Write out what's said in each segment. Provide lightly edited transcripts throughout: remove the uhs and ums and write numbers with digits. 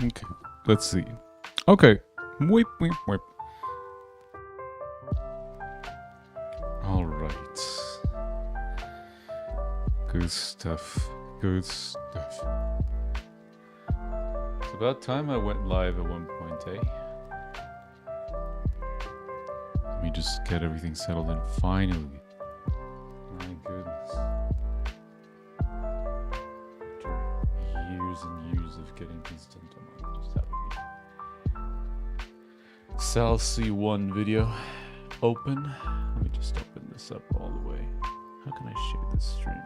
Okay, let's see. Okay, whip, whip, whip. All right. Good stuff. Good stuff. It's about time I went live at one point, eh? Let me just get everything settled in finally. My goodness. After years and years of getting things done, I'm just having the Sal C1 video open. Let me just open this up all the way. How can I share this stream?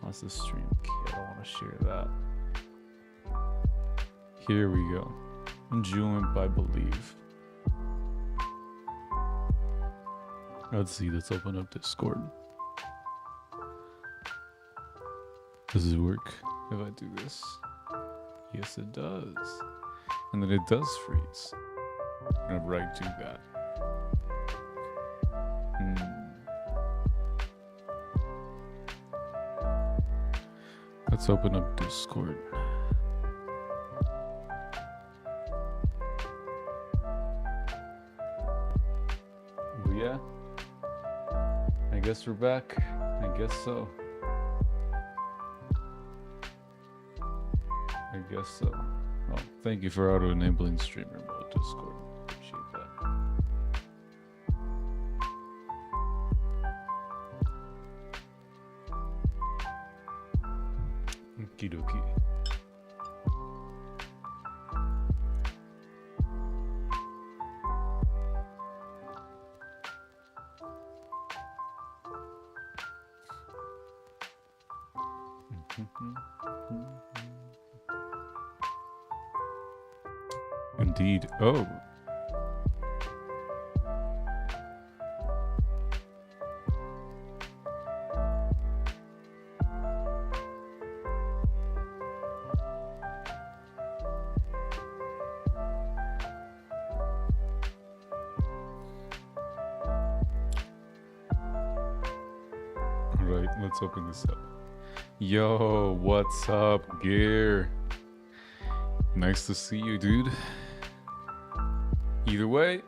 Unless the stream key, I don't want to share that. Here we go. Juimp I Believe. Let's see, let's open up Discord. Does it work if I do this? Yes, it does. And then it does freeze whenever I do that. Let's open up Discord. Well, yeah. I guess we're back. I guess so. I guess so. Oh, thank you for auto-enabling streamer mode Discord. Appreciate that. Okie dokie. Indeed. Oh. Alright, let's open this up. Yo, what's up, Gear? Nice to see you, dude. Either way,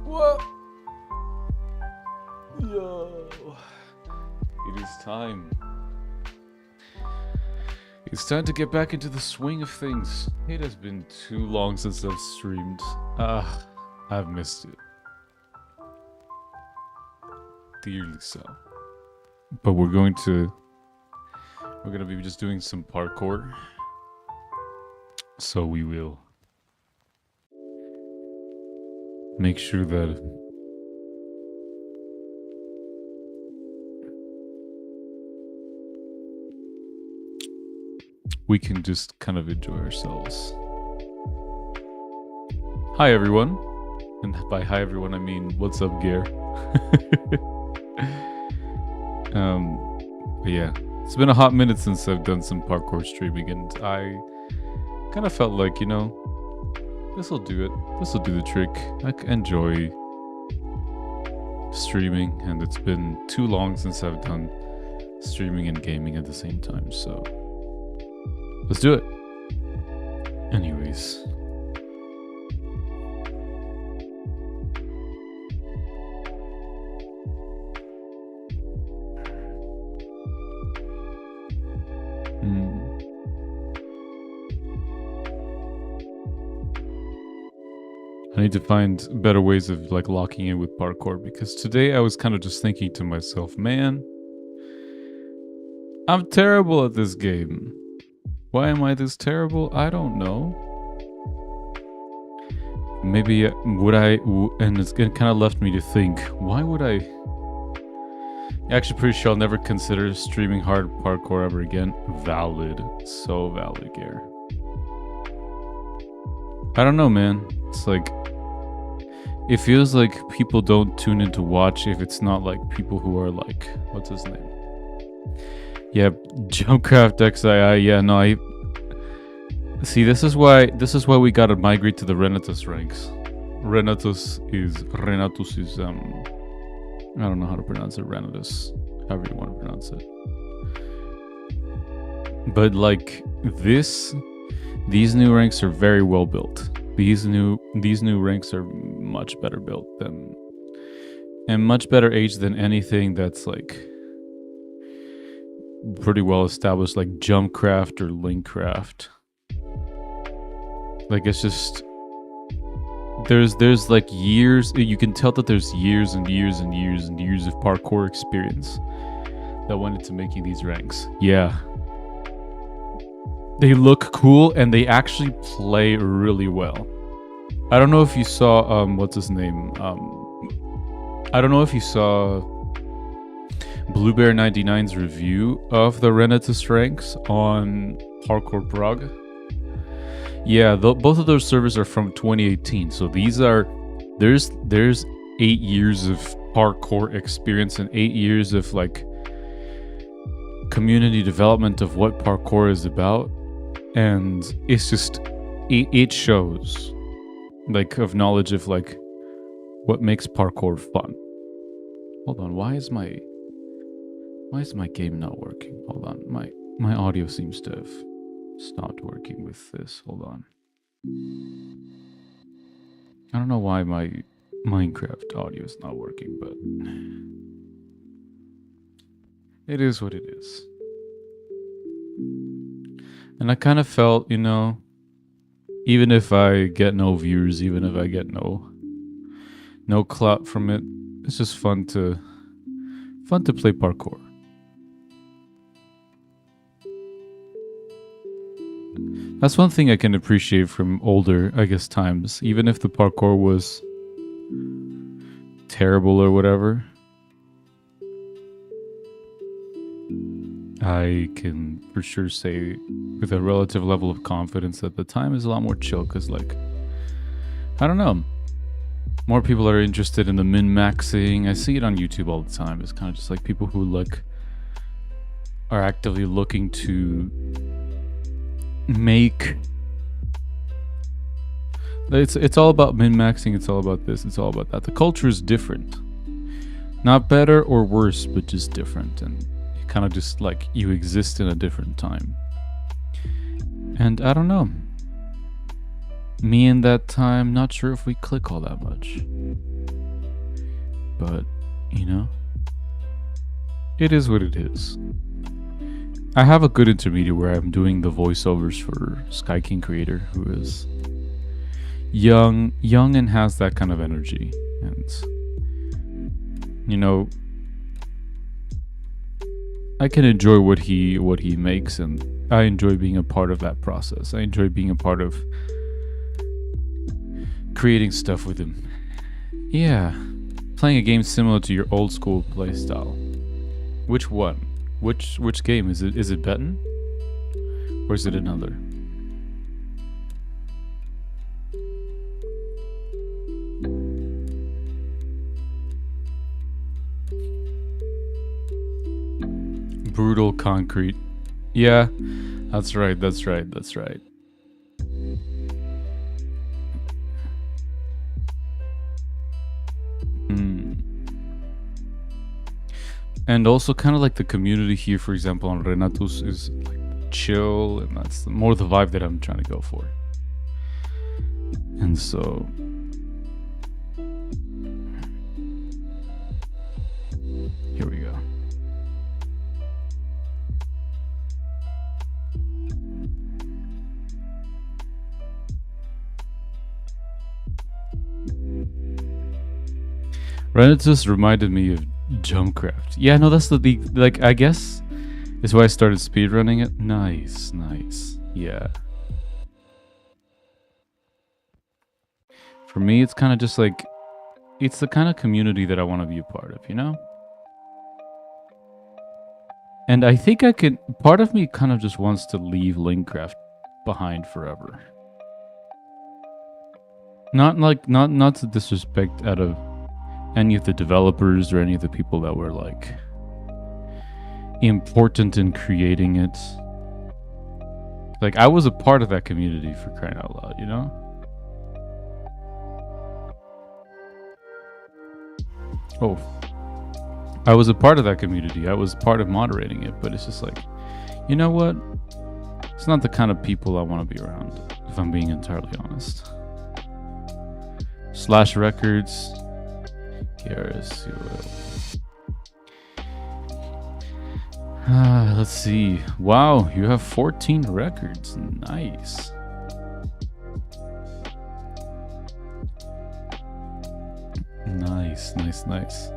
what? Yo, it is time. It's time to get back into the swing of things. It has been too long since I've streamed. I've missed it. Dearly so. But we're gonna be just doing some parkour. So we will make sure that we can just kind of enjoy ourselves. Hi everyone. And by hi everyone I mean what's up, Gear? But yeah, it's been a hot minute since I've done some parkour streaming, and I kind of felt like, you know, this will do it. This will do the trick. I enjoy streaming, and it's been too long since I've done streaming and gaming at the same time, so let's do it. Anyways. I need to find better ways of like locking in with parkour, because today I was kind of just thinking to myself, man, I'm terrible at this game. Why am I this terrible? I don't know. Maybe and it kind of left me to think, why would I? Actually, pretty sure I'll never consider streaming hard parkour ever again. Valid. So valid, Gare. I don't know, man. It's like, it feels like people don't tune in to watch if it's not like people who are like, what's his name? Yeah, Jumpcraft XII. Yeah, no, I see. This is why we gotta migrate to the Renatus ranks. Renatus is I don't know how to pronounce it. Renatus, however you want to pronounce it. But like these new ranks are very well built. These new ranks are much better built than and much better aged than anything that's like pretty well established, like Jumpcraft or Linkcraft. Like it's just there's like years. You can tell that there's years and years and years and years of parkour experience that went into making these ranks. Yeah. They look cool and they actually play really well. I don't know if you saw what's his name? I don't know if you saw Bluebear99's review of the Renatus ranks on Parkour Prague. Yeah, both of those servers are from 2018. So these are there's 8 years of parkour experience and 8 years of like community development of what parkour is about, and it's just it shows like of knowledge of like what makes parkour fun. Hold on, why is my game not working? Hold on, my audio seems to have stopped working with this. Hold on. I don't know why my Minecraft audio is not working, but it is what it is. And I kind of felt, you know, even if I get no views, even if I get no clout from it, it's just fun to play parkour. That's one thing I can appreciate from older, I guess, times. Even if the parkour was terrible or whatever, I can for sure say with a relative level of confidence that the time is a lot more chill because, like, I don't know, more people are interested in the min-maxing. I see it on YouTube all the time. It's kind of just like people who like are actively looking to make it's all about min-maxing, it's all about this, it's all about that. The culture is different, not better or worse, but just different, and it kind of just like you exist in a different time. And I don't know, me in that time, not sure if we click all that much, but you know, it is what it is. I have a good intermediate where I'm doing the voiceovers for Sky King Creator, who is young and has that kind of energy, and you know, I can enjoy what he makes, and I enjoy being a part of that process. I enjoy being a part of creating stuff with him. Yeah, playing a game similar to your old school playstyle. Which one? Which game is it? Is it Betten? Or is it another? Brutal Concrete. Yeah, that's right. And also kind of like the community here, for example, on Renatus is like chill, and that's more the vibe that I'm trying to go for. And so here we go. Renatus reminded me of Jumpcraft. Yeah, no, that's the like, I guess is why I started speedrunning it. Nice. Yeah. For me, it's kind of just like, it's the kind of community that I want to be a part of, you know? And I think I could, part of me kind of just wants to leave Linkcraft behind forever. Not to disrespect out of any of the developers or any of the people that were like important in creating it. Like, I was a part of that community, for crying out loud, you know? Oh, I was a part of that community. I was part of moderating it, but it's just like, you know what? It's not the kind of people I want to be around, if I'm being entirely honest. Slash Records. KRS. Let's see. Wow, you have 14 records. Nice. Nice, nice, nice.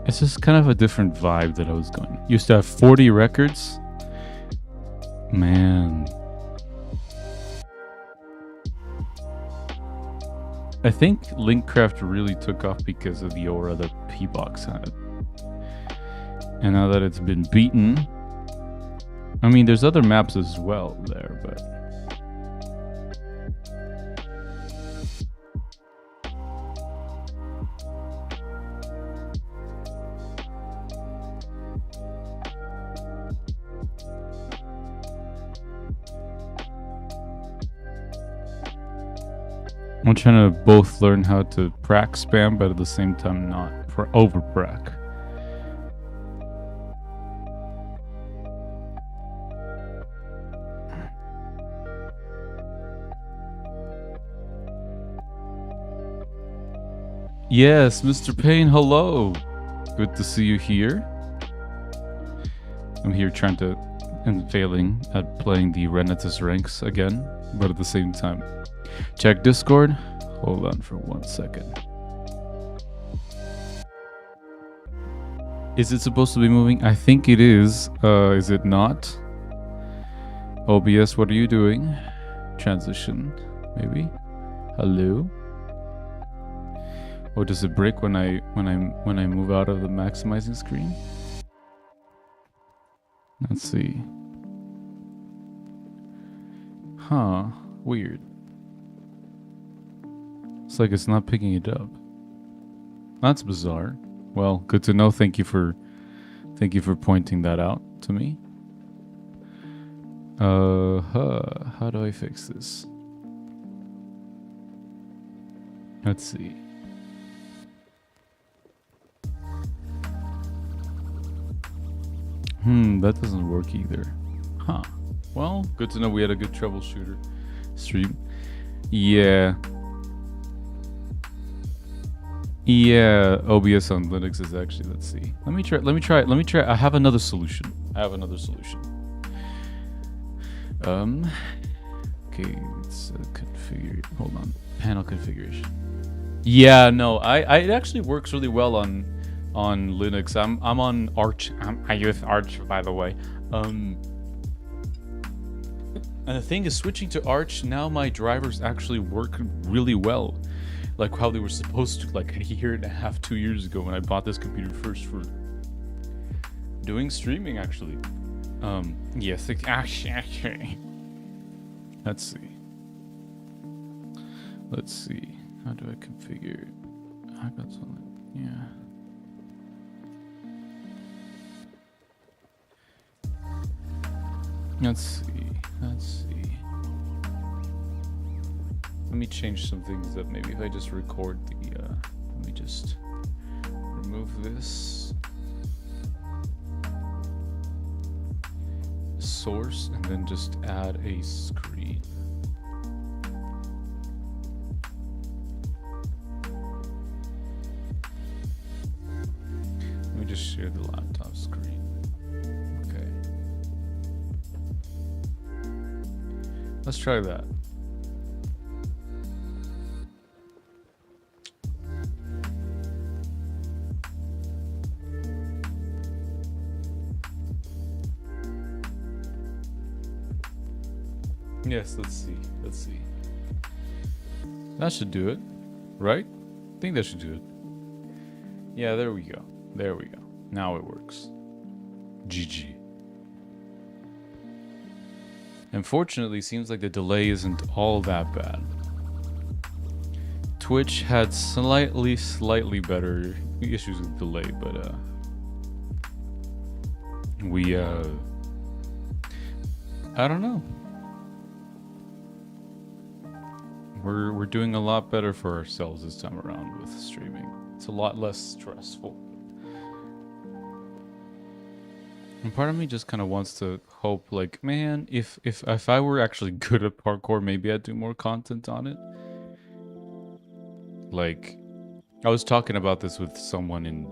It's just kind of a different vibe that I was going. Used to have 40 records. Man. I think Linkcraft really took off because of the aura that P-Box had. And now that it's been beaten, I mean, there's other maps as well there, but... I'm trying to both learn how to prac spam, but at the same time not over prac. Yes, Mr. Payne, hello. Good to see you here. I'm here trying to and failing at playing the Renatus ranks again, but at the same time. Check Discord. Hold on for 1 second. Is it supposed to be moving? I think it is. Is it not? OBS, what are you doing? Transition, maybe. Hello. Or does it break when I move out of the maximizing screen? Let's see. Huh. Weird. It's like it's not picking it up. That's bizarre. Well, good to know. Thank you for pointing that out to me. How do I fix this? Let's see. That doesn't work either. Huh. Well, good to know we had a good troubleshooter stream. Yeah. Yeah, OBS on Linux is actually, let's see. Let me try. I have another solution. Okay, let's configure it. Hold on. Panel configuration. Yeah, no, it actually works really well on Linux. I'm on Arch. I use Arch, by the way. And the thing is, switching to Arch, now my drivers actually work really well. Like how they were supposed to, like a year and a half, 2 years ago when I bought this computer first for doing streaming, actually. Yes, actually. Let's see. How do I configure it? I got something, yeah. Let's see. Let me change some things up. Maybe if I just record the, let me just remove this source and then just add a screen. Let me just share the laptop screen. Okay. Let's try that. Yes, let's see. That should do it, right? I think that should do it. Yeah, there we go. Now it works. GG. Unfortunately, seems like the delay isn't all that bad. Twitch had slightly better issues with delay, but we I don't know. We're doing a lot better for ourselves this time around with streaming. It's a lot less stressful. And part of me just kind of wants to hope, like, man, if I were actually good at parkour, maybe I'd do more content on it. Like, I was talking about this with someone in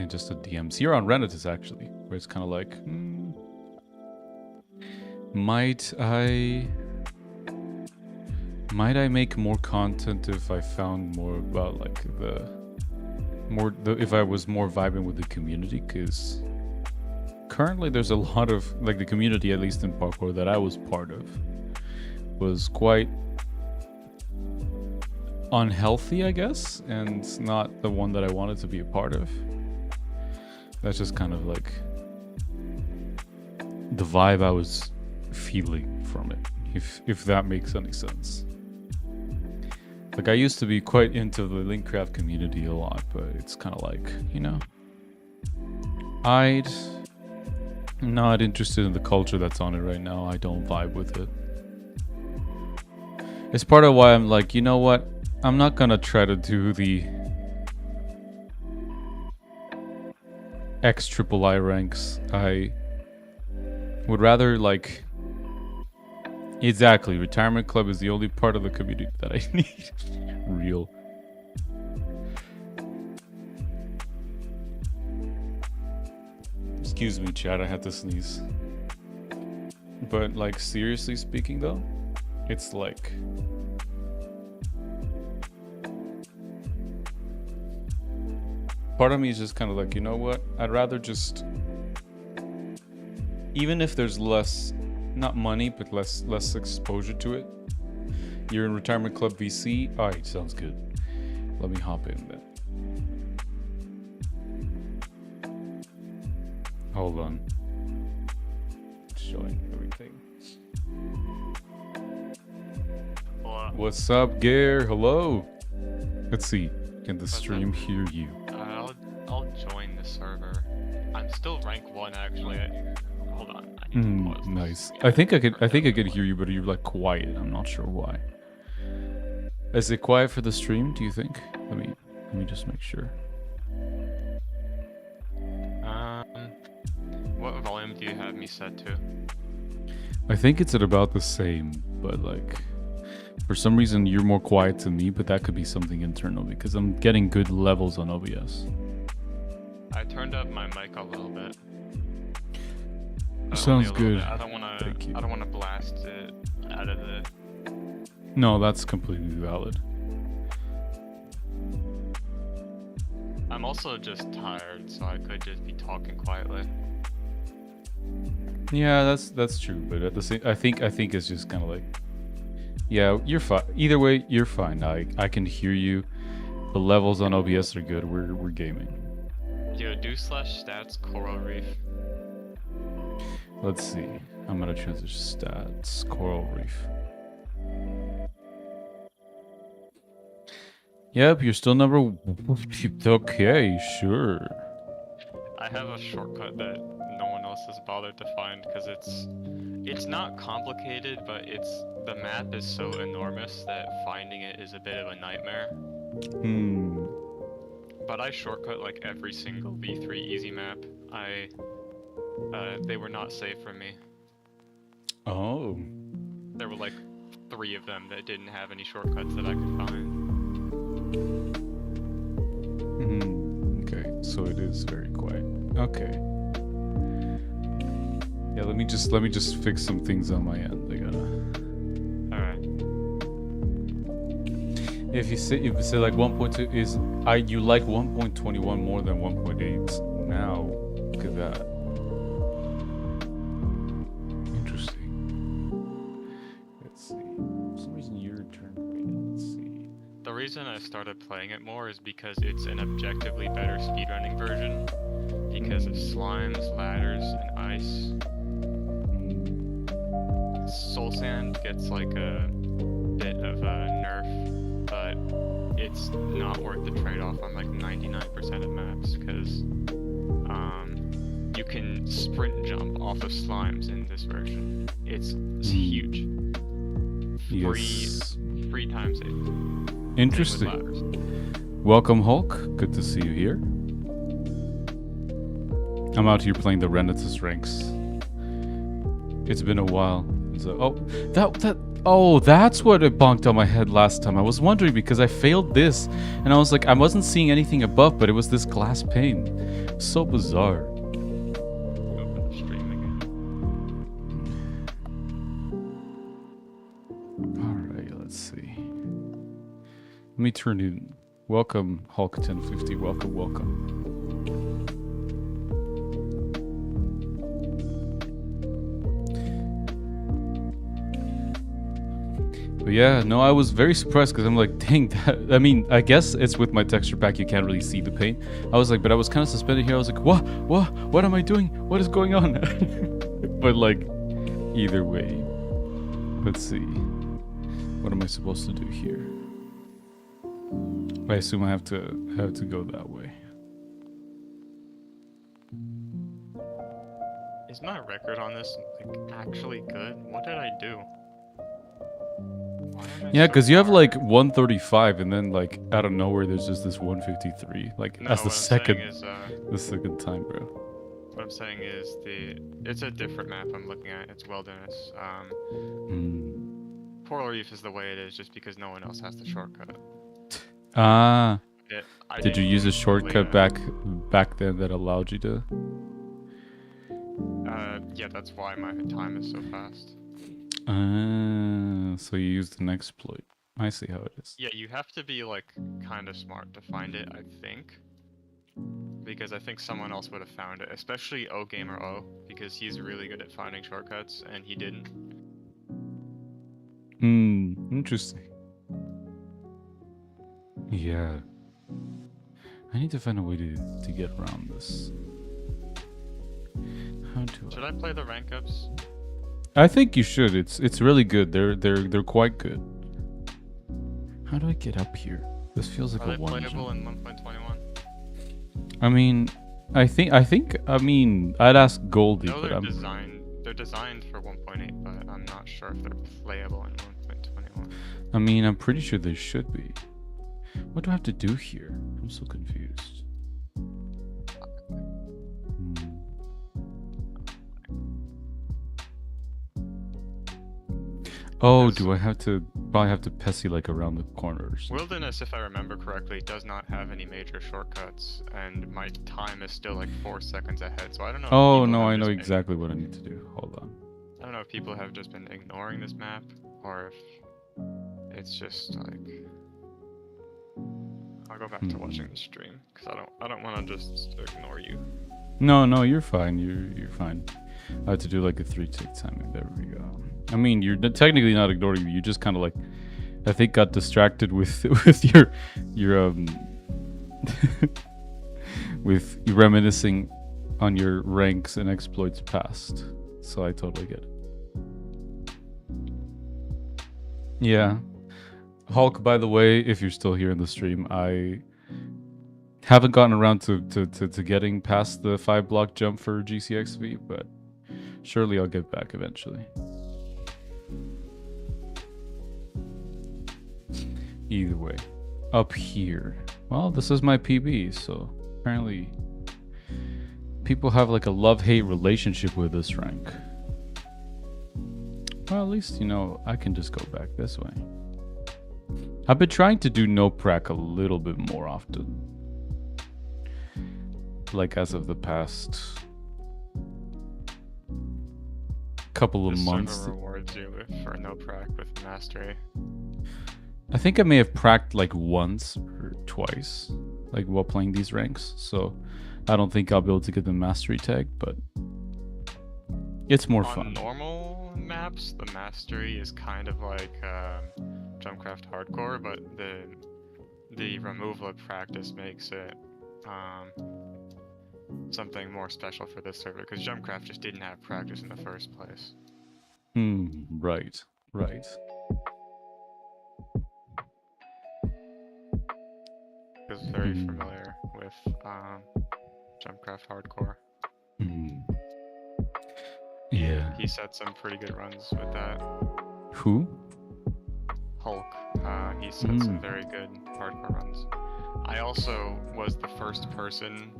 just a DMs here on Reddit, actually, where it's kind of like, might I make more content if I found more about like if I was more vibing with the community? Because currently there's a lot of like the community, at least in parkour, that I was part of was quite unhealthy, I guess, and not the one that I wanted to be a part of. That's just kind of like the vibe I was feeling from it, if that makes any sense. Like, I used to be quite into the Linkcraft community a lot, but it's kind of like, you know, I'm not interested in the culture that's on it right now. I don't vibe with it. It's part of why I'm like, you know what? I'm not gonna try to do the XIII ranks. I would rather like... Exactly, retirement club is the only part of the community that I need. Real. Excuse me, chat, I had to sneeze. But like, seriously speaking though, it's like... Part of me is just kind of like, you know what? I'd rather just... Even if there's less... Not money, but less exposure to it. You're in retirement club VC. Alright, sounds good. Let me hop in then. Hold on. Showing everything. Hello. What's up, Gare? Hello. Let's see. Can the stream hear you? I'll join the server. I'm still rank 1 actually. Hold on. I need to pause nice. this. I think I could hear you, but you're like quiet. I'm not sure why. Is it quiet for the stream, do you think? Let me just make sure. What volume do you have me set to? I think it's at about the same, but like for some reason you're more quiet to me, but that could be something internal because I'm getting good levels on OBS. I turned up my mic a little bit. Sounds good. I don't want to blast it out of the... No, that's completely valid. I'm also just tired, so I could just be talking quietly. Yeah, that's true, but at the same, I think it's just kind of like, yeah, you're fine. Either way, you're fine. I can hear you. The levels on OBS are good. We're gaming. Yo, /stats coral reef. Let's see. I'm gonna transition stats coral reef. Yep, you're still number. Okay, sure. I have a shortcut that no one else has bothered to find because it's not complicated, but the map is so enormous that finding it is a bit of a nightmare. But I shortcut like every single V3 easy map. They were not saved from me. Oh. There were like 3 of them that didn't have any shortcuts that I could find. Okay, so it is very quiet. Okay. Yeah, let me just fix some things on my end. I gotta. Alright. If you say like 1.2 is you like 1.21 more than 1.8 now. Look at that. Interesting. Let's see. For some reason your turn rated. Let's see. The reason I started playing it more is because it's an objectively better speedrunning version. Because of slimes, ladders, and ice. Soul Sand gets like a bit of a nerf, but it's not worth the trade-off on like 99% of maps, because you can sprint jump off of slimes in this version. It's huge. Yes. 3 times 8. Interesting. Same with ladders. Welcome, Hulk. Good to see you here. I'm out here playing the Renaissance ranks. It's been a while. So, that's what it bonked on my head last time. I was wondering because I failed this, and I was like, I wasn't seeing anything above, but it was this glass pane. So bizarre. Open the stream again. All right, let's see. Let me turn in. Welcome, Hulk 1050. Welcome, welcome. But yeah, no, I was very surprised because I'm like, dang, that, I mean, I guess it's with my texture pack, you can't really see the paint. I was like, but I was kind of suspended here. I was like, what am I doing? What is going on? But like, either way, let's see. What am I supposed to do here? I assume I have to go that way. Is my record on this like actually good? What did I do? Yeah, because you have like 135, and then like out of nowhere, there's just this 153. Like No, that's the what I'm saying second, is, the second time, bro. what I'm saying is it's a different map I'm looking at. It's Wilderness. Coral Reef is the way it is just because no one else has the shortcut. Ah, did you didn't use a really shortcut back then that allowed you to? Yeah, that's why my time is so fast. So you used an exploit. I see how it is. Yeah, you have to be like kind of smart to find it, I think. Because I think someone else would have found it, especially O Gamer O, because he's really good at finding shortcuts, and he didn't. Interesting. Yeah. I need to find a way to get around this. How do Should I play the rank ups? I think you should. It's really good. They're quite good. How do I get up here? This feels like Are a they one. playable in 1.21? I mean, I mean, I'd ask Goldie, No, but they're designed for 1.8, but I'm not sure if they're playable in 1.21. I mean, I'm pretty sure they should be. What do I have to do here? I'm so confused. Oh, do I have to probably have to Pessy like around the corners? Wilderness, if I remember correctly, does not have any major shortcuts, and my time is still like 4 seconds ahead, so I don't know if Oh people no, have I know just been- exactly what I need to do. Hold on. I don't know if people have just been ignoring this map, or if it's just like... I'll go back to watching the stream, because I don't want to just ignore you. No, you're fine. You're fine. I have to do like a 3-tick timing. There we go. I mean, you're technically not ignoring me. You just kind of like, I think, got distracted with your with reminiscing on your ranks and exploits past. So I totally get it. Yeah. Hulk, by the way, if you're still here in the stream, I haven't gotten around to getting past the 5-block jump for GCXV, but surely I'll get back eventually. Either way, up here. Well, this is my PB, so apparently people have like a love-hate relationship with this rank. Well, at least, you know, I can just go back this way. I've been trying to do no prac a little bit more often. Like as of the past couple of months. Server rewards you for no prac with mastery. I think I may have pracked like once or twice, like while playing these ranks. So I don't think I'll be able to get the mastery tag, but it's more fun. On normal maps, the mastery is kind of like Jumpcraft Hardcore, but the removal of practice makes it something more special for this server, because Jumpcraft just didn't have practice in the first place. Right. is very familiar with Jumpcraft Hardcore. Yeah. He set some pretty good runs with that. Who? Hulk. He set some very good hardcore runs. I also was the first person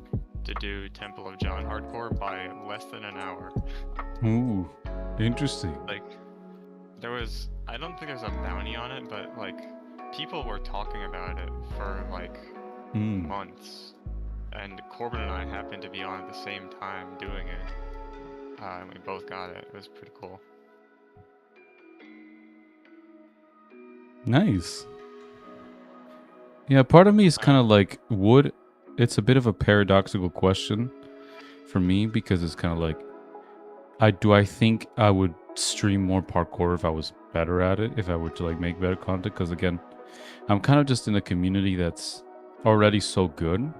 to do Temple of John hardcore by less than an hour. Ooh, interesting. Like, I don't think there's a bounty on it, but like, people were talking about it for like months. And Corbin and I happened to be on at the same time doing it. And we both got it. It was pretty cool. Nice. Yeah, part of me is kind of like, it's a bit of a paradoxical question for me, because it's kind of like, I think I would stream more parkour if I was better at it, if I were to like make better content, because again, I'm kind of just in a community that's already so good.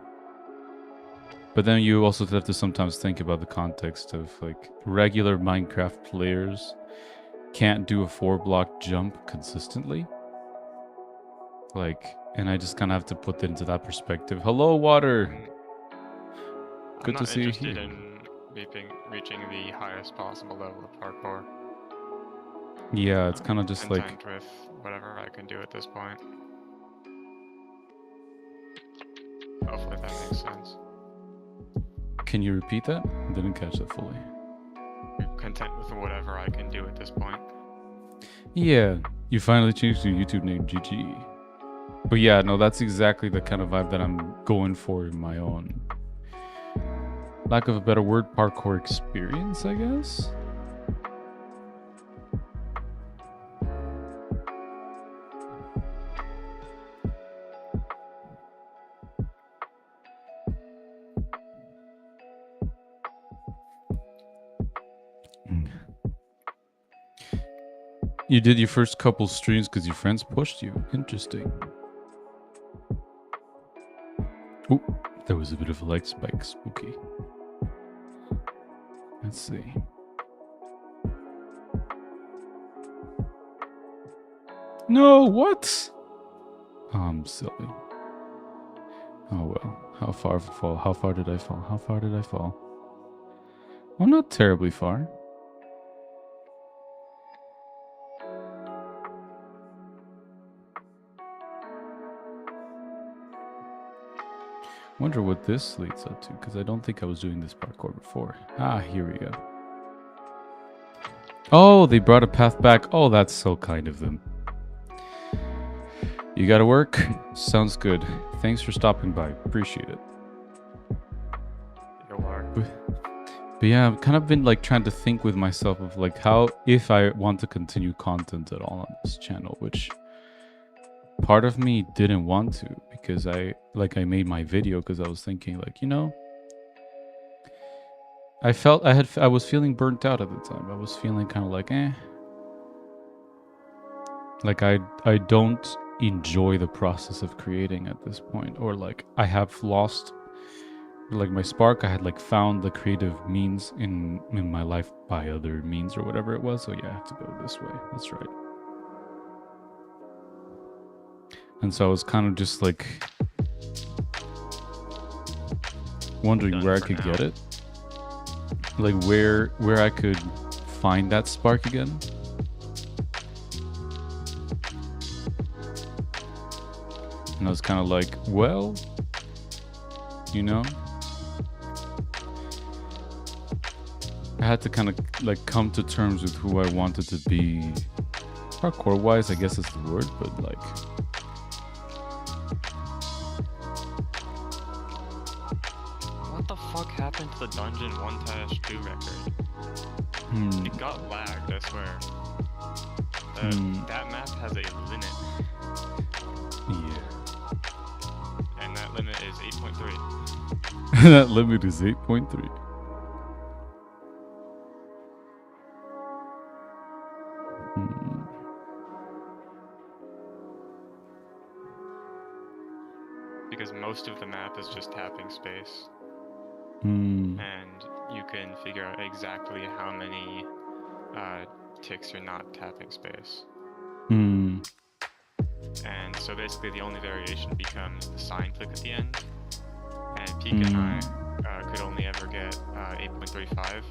But then you also have to sometimes think about the context of like regular Minecraft players can't do a 4-block jump consistently. Like, and I just kind of have to put that into that perspective. Hello, Water. Good to see you here. I'm not interested in reaching the highest possible level of parkour. Yeah, it's kind of just like content with whatever I can do at this point. Hopefully that makes sense. Can you repeat that? I didn't catch that fully. Content with whatever I can do at this point. Yeah, you finally changed your YouTube name, GG. But yeah, no, that's exactly the kind of vibe that I'm going for in my own, lack of a better word, parkour experience, I guess. You did your first couple streams because your friends pushed you. Interesting. Oh, there was a bit of a light spike. Spooky. Let's see. No, what? Oh, I'm silly. Oh well. How far did I fall? How far did I fall? How far did I fall? Well, not terribly far. Wonder what this leads up to, because I don't think I was doing this parkour before. Ah, here we go. Oh, they brought a path back. Oh, that's so kind of them. You gotta work? Sounds good. Thanks for stopping by. Appreciate it. But yeah, I've kind of been like trying to think with myself of like how, if I want to continue content at all on this channel, which part of me didn't want to, because I made my video because I was thinking like, you know, I was feeling burnt out at the time. I was feeling kind of like, like I don't enjoy the process of creating at this point, or like I have lost like my spark. I had like found the creative means in my life by other means or whatever it was. So yeah, I have to go this way. That's right. And so I was kind of just like wondering where I could get it, like where I could find that spark again. And I was kind of like, well, you know, I had to kind of like come to terms with who I wanted to be parkour wise, I guess is the word, but like what the fuck happened to the Dungeon 1-2 record? It got lagged, I swear. That map has a limit. Yeah. And that limit is 8.3. That limit is 8.3. Because most of the map is just tapping space. And you can figure out exactly how many ticks you're not tapping space. And So basically, the only variation becomes the sign click at the end. And Pika and I could only ever get 8.35,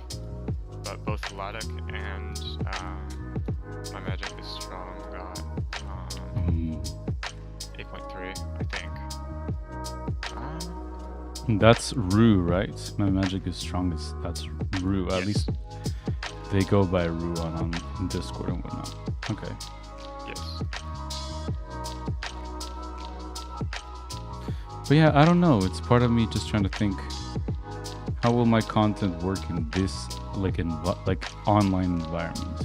but both Vladik and my magic is strong got 8.3, I think. That's Rue, right? My magic is strongest. That's Rue. At least they go by Rue on Discord and whatnot. Okay. Yes. But yeah, I don't know. It's part of me just trying to think, how will my content work in this, like online environments?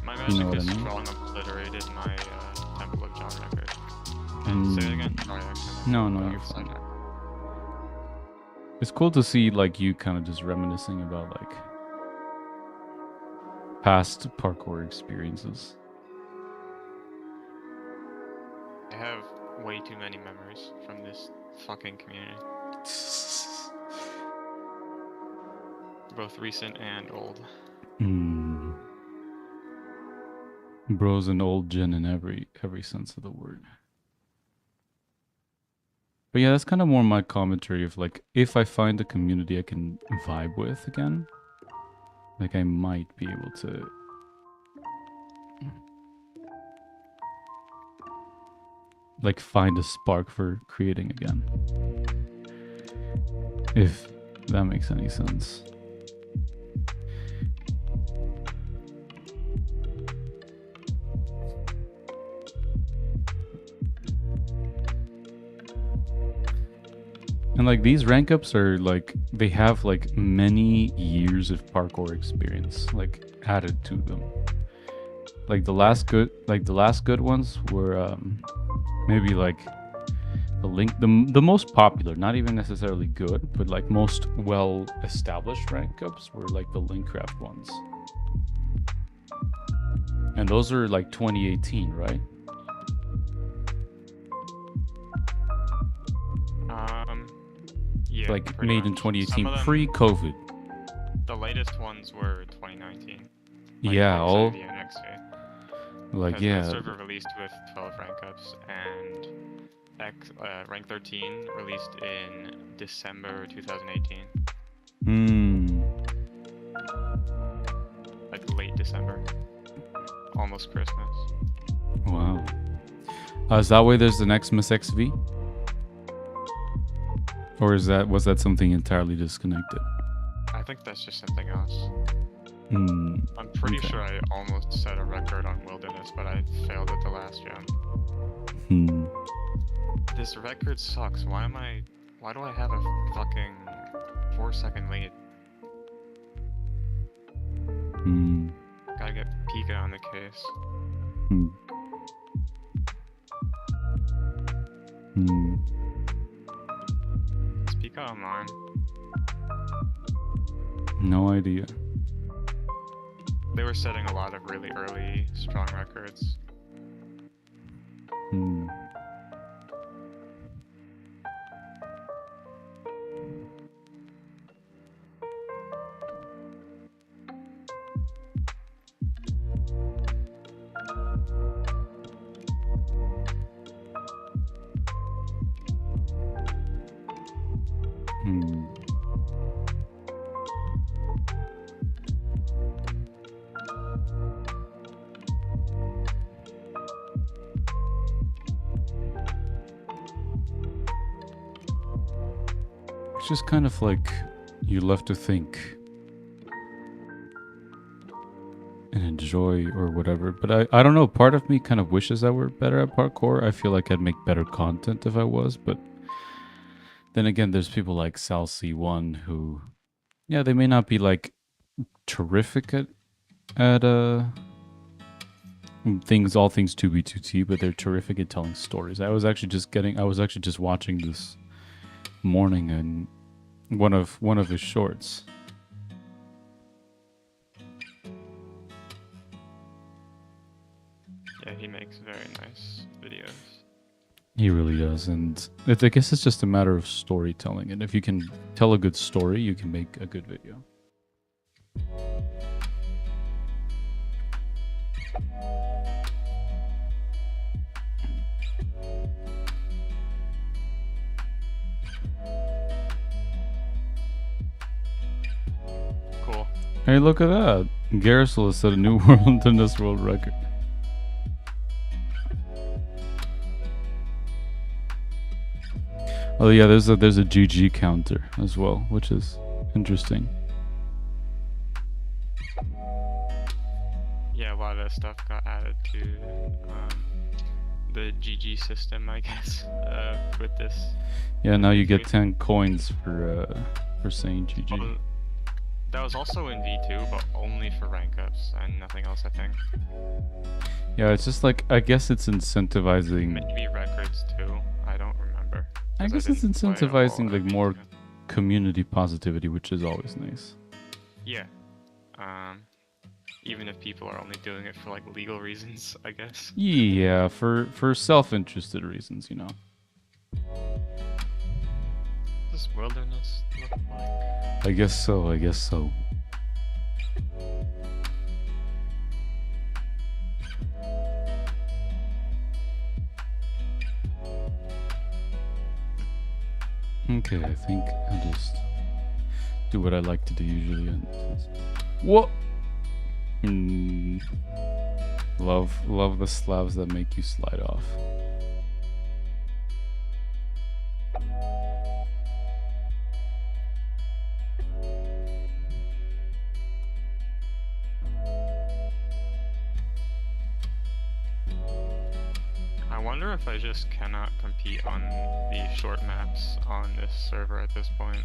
My magic is strong obliterated my Temple of John record. Say it again? Sorry, no, you're fine. It's cool to see like you kind of just reminiscing about like past parkour experiences. I have way too many memories from this fucking community. Both recent and old. Bro's an old gen in every sense of the word. But yeah, that's kind of more my commentary of like, if I find a community I can vibe with again, like I might be able to like find a spark for creating again. If that makes any sense. And like these rank ups are like, they have like many years of parkour experience like added to them. Like the last good ones were maybe like the most popular, not even necessarily good, but like most well established rank ups were like the Linkcraft ones. And those are like 2018, right? Yeah, like made in 2018, them, pre-COVID. The latest ones were 2019. Like yeah, all like the server released with 12 rank ups, and rank 13 released in December 2018. Like late December, almost Christmas. Wow. Is that why there's the next Miss XV? Or was that something entirely disconnected? I think that's just something else. I'm pretty sure I almost set a record on Wilderness, but I failed at the last jump. This record sucks. Why do I have a fucking 4-second lead? Gotta get Pika on the case. Is Pika online? No idea. They were setting a lot of really early strong records. It's just kind of like you left to think and enjoy or whatever. But I don't know, part of me kind of wishes I were better at parkour. I feel like I'd make better content if I was, but then again, there's people like Sal C1 who, yeah, they may not be like terrific at all things 2B2T, but they're terrific at telling stories. I was actually just watching this morning and one of his shorts. Yeah, he makes very nice videos. He really does, and I guess it's just a matter of storytelling, and if you can tell a good story, you can make a good video. Hey, look at that. Garrisol has set a new world Guinness World Record. Oh yeah, there's a GG counter as well, which is interesting. Yeah, a lot of that stuff got added to the GG system, I guess, with this. Yeah, now you get 10 coins for saying GG. Well, that was also in V2, but only for rank ups and nothing else, I think. Yeah, it's just like, I guess it's incentivizing. Maybe records too. I don't remember. I guess it's incentivizing like more community positivity, which is always nice. Yeah. Even if people are only doing it for like legal reasons, I guess. Yeah, for self-interested reasons, you know. Does wilderness look like? I guess so. I guess so. Okay, I think I'll just do what I like to do usually. And what? Love the slabs that make you slide off. I wonder if I just cannot compete on the short maps on this server at this point.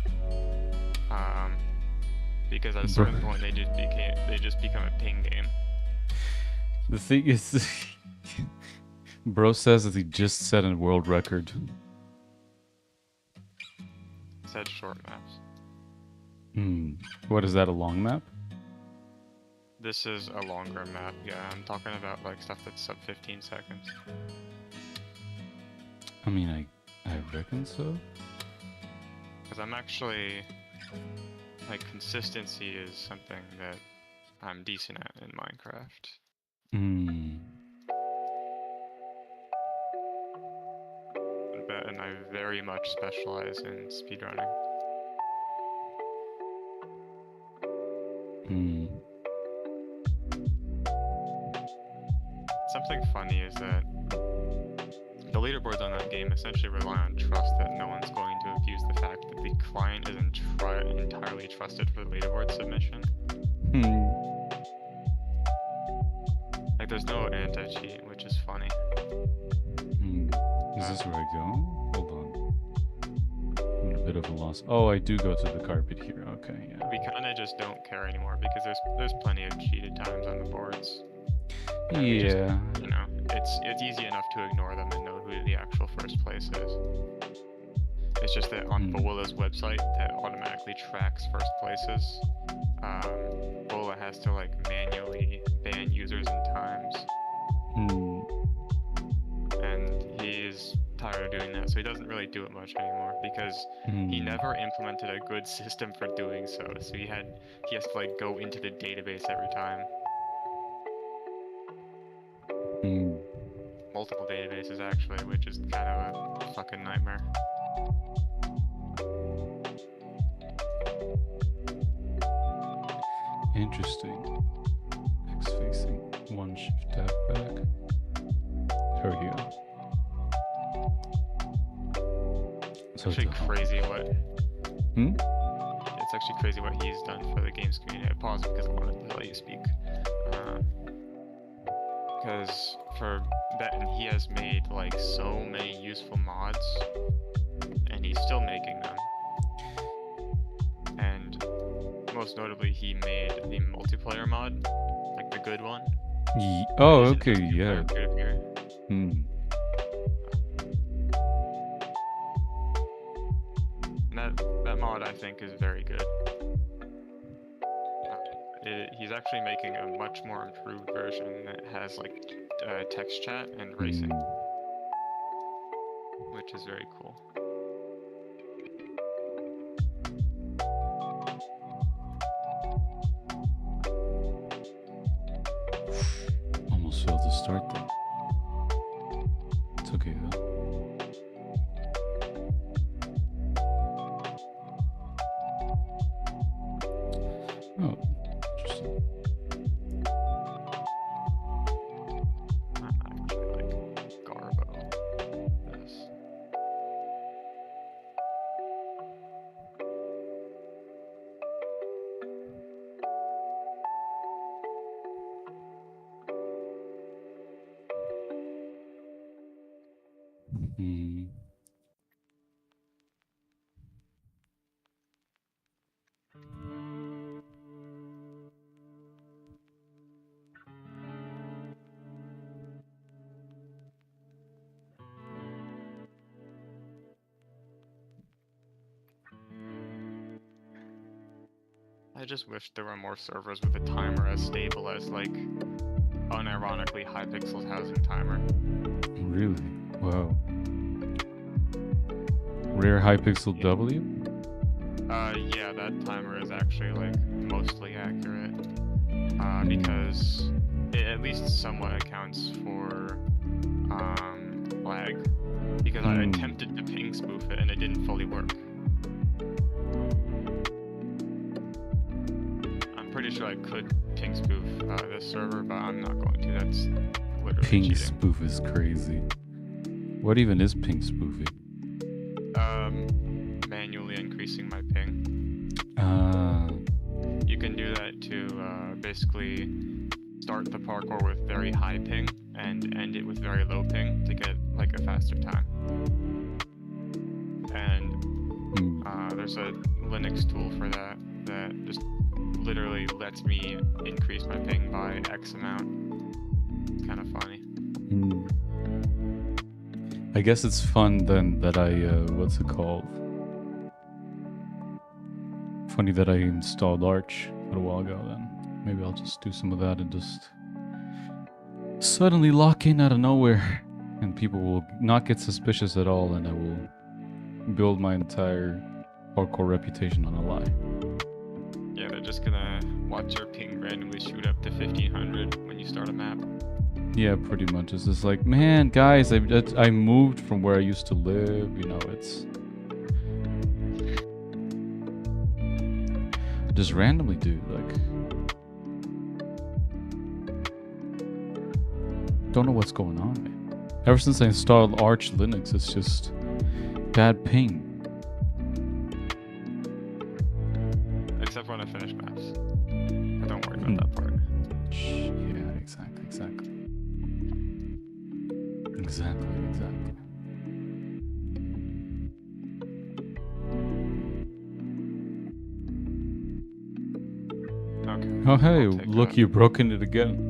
Because at a certain point they just become a ping game. The thing is, bro says that he just set a world record. Said short maps. What is that, a long map? This is a longer map, yeah. I'm talking about like stuff that's sub 15 seconds. I mean, I reckon so. Because I'm actually, like, consistency is something that I'm decent at in Minecraft. And I very much specialize in speedrunning. Something funny is that the leaderboards on that game essentially rely on trust that no one's going to abuse the fact that the client isn't entirely trusted for the leaderboard submission. Like, there's no anti-cheat, which is funny. Is this where I go? Hold on. I'm in a bit of a loss. Oh, I do go to the carpet here. Okay, yeah. We kind of just don't care anymore because there's plenty of cheated times on the boards. And Yeah. just, you know, it's easy enough to ignore them and know who the actual first place is. It's just that on Bola's website that automatically tracks first places, Bola has to like manually ban users and times. And he's tired of doing that, so he doesn't really do it much anymore because he never implemented a good system for doing so. So he has to like go into the database every time. Multiple databases actually, which is kind of a fucking nightmare. Interesting. X facing. One shift tap back. There we go. So It's actually crazy what. It's actually crazy what he's done for the games community. I paused because I wanted to let you speak. Because for that, and he has made like so many useful mods, and he's still making them. And most notably, he made the multiplayer mod, like the good one. Oh, okay, yeah. And that mod I think is very good. He's actually making a much more improved version that has like text chat and racing, which is very cool. Almost failed to start that. It's okay though. Oh, Hmm. I just wish there were more servers with a timer as stable as, like, unironically Hypixel's housing timer. Really? Wow. Rare Hypixel Yeah. W? Yeah, that timer is actually, like, mostly accurate. Because it at least somewhat accounts for, lag. Because I attempted to ping spoof it and it didn't fully work. I'm pretty sure I could ping spoof this server, but I'm not going to. That's literally Ping cheating. spoof is crazy. What even is ping spoofing? Manually increasing my ping. You can do that to basically start the parkour with very high ping and end it with very low ping to get like a faster time. And there's a Linux tool for that that just literally lets me increase my ping by X amount. It's kind of funny. I guess it's fun then that I, what's it called? Funny that I installed Arch a little while ago then. Maybe I'll just do some of that and just suddenly lock in out of nowhere. And people will not get suspicious at all, and I will build my entire parkour reputation on a lie. Yeah, they're just gonna watch your ping randomly shoot up to 1500 when you start a map. Yeah, pretty much. It's just like, man, guys, I moved from where I used to live. You know, it's just randomly, dude. Like, don't know what's going on, man. Ever since I installed Arch Linux, it's just bad ping. Except when I finish maps. But don't worry about that part. Yeah, exactly. Okay. Oh, hey, I'll take look, that. you've broken it again.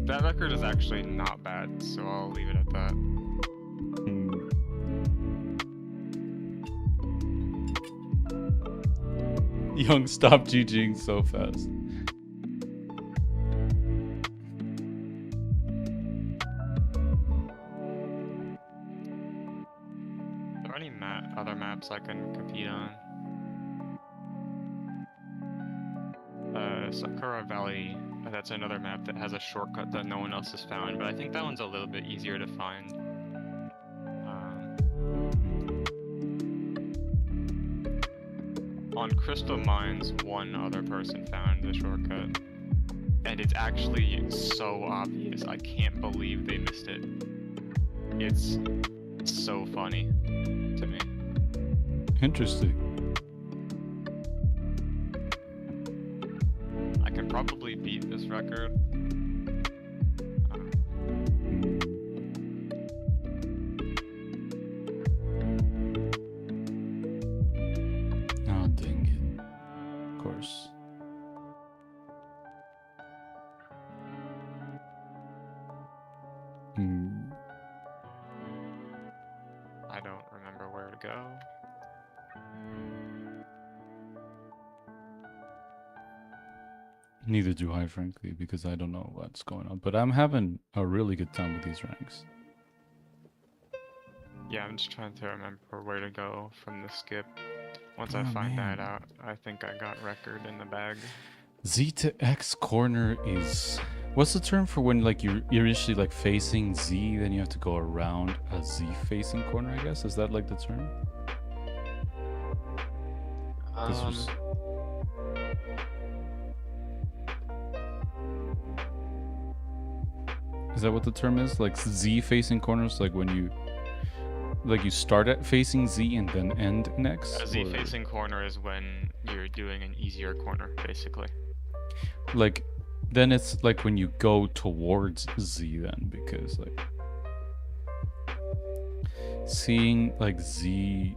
That record is actually not bad, so I'll leave it at that. Young, stop GGing so fast. Are there any other maps I can compete on? Sakura Valley, that's another map that has a shortcut that no one else has found, but I think that one's a little bit easier to find. On Crystal Mines, one other person found the shortcut. And it's actually so obvious, I can't believe they missed it. It's so funny to me. Interesting. I can probably beat this record. Oh, dang it. Of course. I don't remember where to go. Neither do I, frankly, because I don't know what's going on. But I'm having a really good time with these ranks. Yeah, I'm just trying to remember where to go from the skip. Once I find that out, I think I got record in the bag. Z to X corner is... What's the term for when like you're initially like facing Z, then you have to go around a Z facing corner, I guess? Is that like the term? This was... Is that what the term is? Like Z facing corners, like when you... Like you start at facing Z and then end in X? A Z facing corner is when you're doing an easier corner, basically. Like, then it's like when you go towards Z then, because like... seeing like Z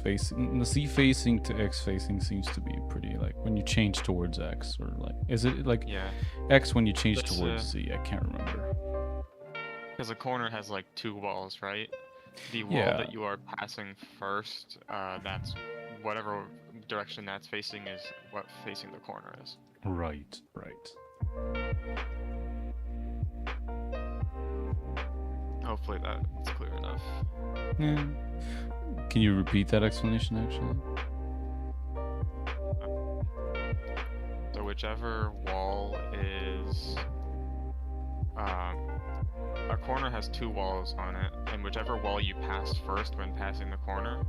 facing to X facing seems to be pretty like when you change towards X, or like is it like Yeah, X when you change That's, towards Z? I can't remember. because a corner has like two walls, right? The wall Yeah. that you are passing first, that's whatever direction that's facing is what facing the corner is. Right. Hopefully that's clear enough. Yeah. Can you repeat that explanation actually? So whichever wall is, a corner has two walls on it, and whichever wall you passed first when passing the corner,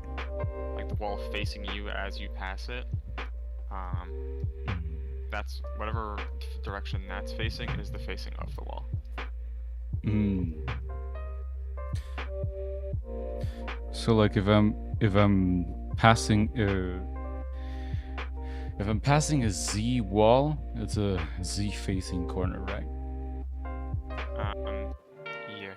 like the wall facing you as you pass it, that's whatever direction that's facing is the facing of the wall. So like if I'm passing a Z wall, it's a Z facing corner, right? Yeah.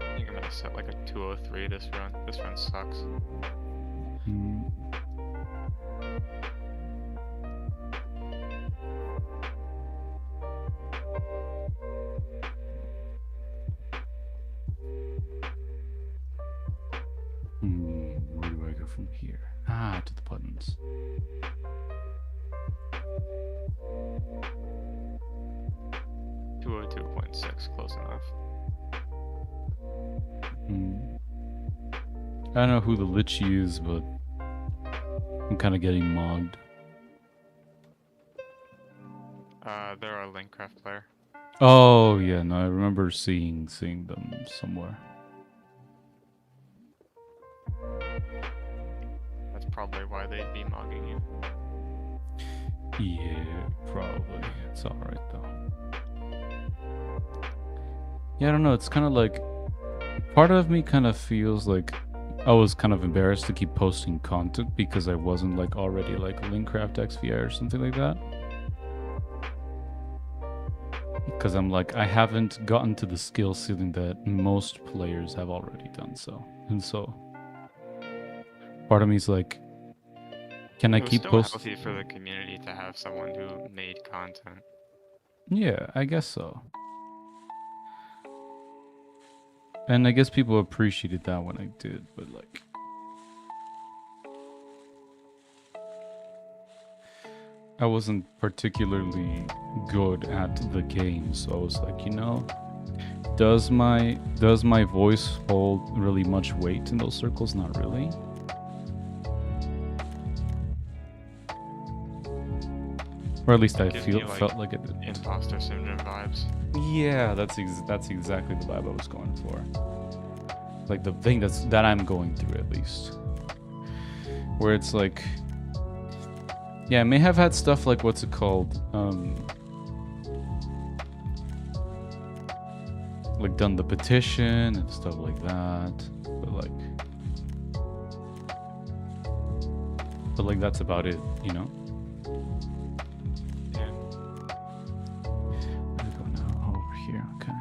I think I'm gonna set like a 203 this run. This run sucks. Where do I go from here? To the buttons. .6, close enough. I don't know who the Lichy is, but I'm kind of getting mogged. They're a Linkcraft player. Oh yeah, no, I remember seeing them somewhere. That's probably why they'd be mogging you. Yeah, probably. It's alright though. Yeah, I don't know, it's kind of like... Part of me kind of feels like I was kind of embarrassed to keep posting content because I wasn't like already like Linkcraft XVI or something like that. Because I'm like, I haven't gotten to the skill ceiling that most players have already done so. And so, part of me is like, can I keep posting? It was still healthy for the community to have someone who made content. Yeah, I guess so. And I guess people appreciated that when I did, but like... I wasn't particularly good at the game, so I was like, you know, does my voice hold really much weight in those circles? Not really. Or at least I felt like it did. Imposter syndrome vibes. Yeah, that's exactly the vibe I was going for. Like the thing that I'm going through, at least. Where it's like, yeah, I may have had stuff like, what's it called? Like done the petition and stuff like that. But like that's about it, you know? Yeah. Where do I go now? Over here, okay.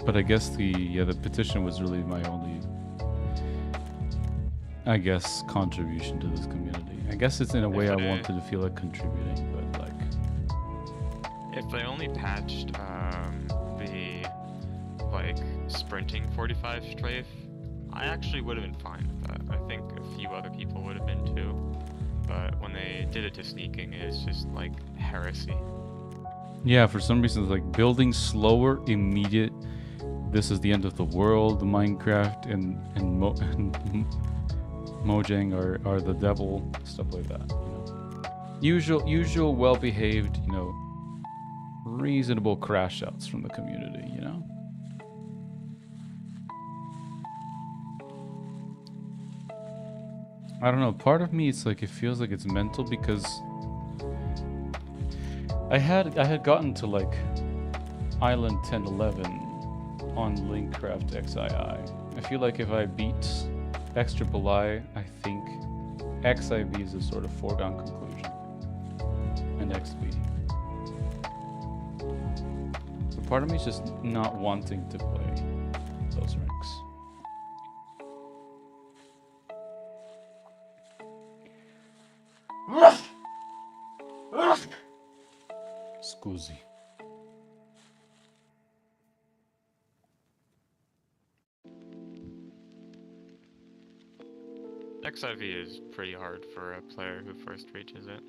But I guess the petition was really my only, I guess, contribution to this community. I guess it's in a way I wanted to feel like contributing, but like... If they only patched the like sprinting 45 strafe, I actually would have been fine with that. I think a few other people would have been too. But when they did it to sneaking, it's just like heresy. Yeah, for some reason, it's like building slower, immediate. This is the end of the world. Minecraft and Mojang are the devil, stuff like that. You know? Usual, well-behaved, you know, reasonable crash outs from the community, you know? I don't know, part of me, it's like, it feels like it's mental because I had gotten to like Island 1011 on Linkcraft XII. I feel like if I beat X Triple I think XIV is a sort of foregone conclusion. And XB. So part of me is just not wanting to play those ranks. Scusi. XIV is pretty hard for a player who first reaches it.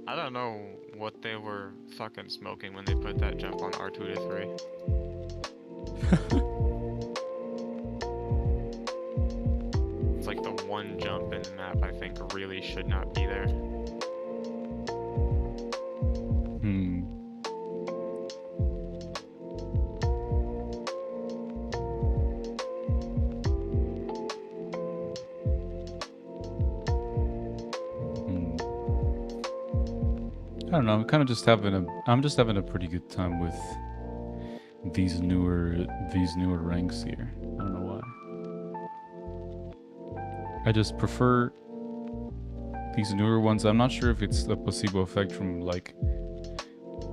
I don't know what they were fucking smoking when they put that jump on R2 to 3. It's like the one jump in the map I think really should not be there. I don't know. I'm kind of just having a pretty good time with these newer ranks here. I don't know why. I just prefer these newer ones. I'm not sure if it's a placebo effect from like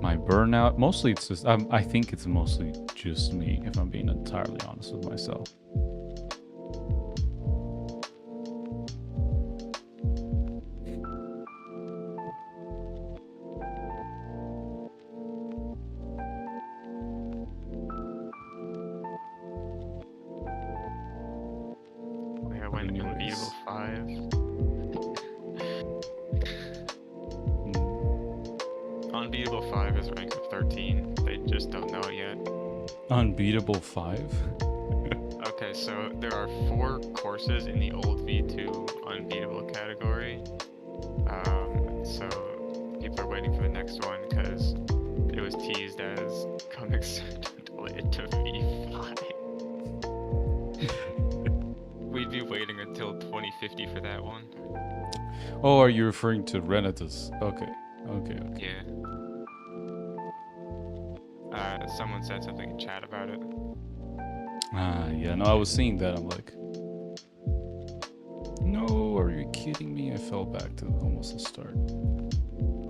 my burnout. Mostly it's just I think it's mostly just me, if I'm being entirely honest with myself. Unbeatable 5? Okay, so there are 4 courses in the old V2 unbeatable category. So people are waiting for the next one because it was teased as coming soon to V5. We'd be waiting until 2050 for that one. Oh, are you referring to Renatus? Okay. Yeah. Someone said something in chat about it. Yeah, no, I was seeing that. I'm like, no, are you kidding me? I fell back to almost the start.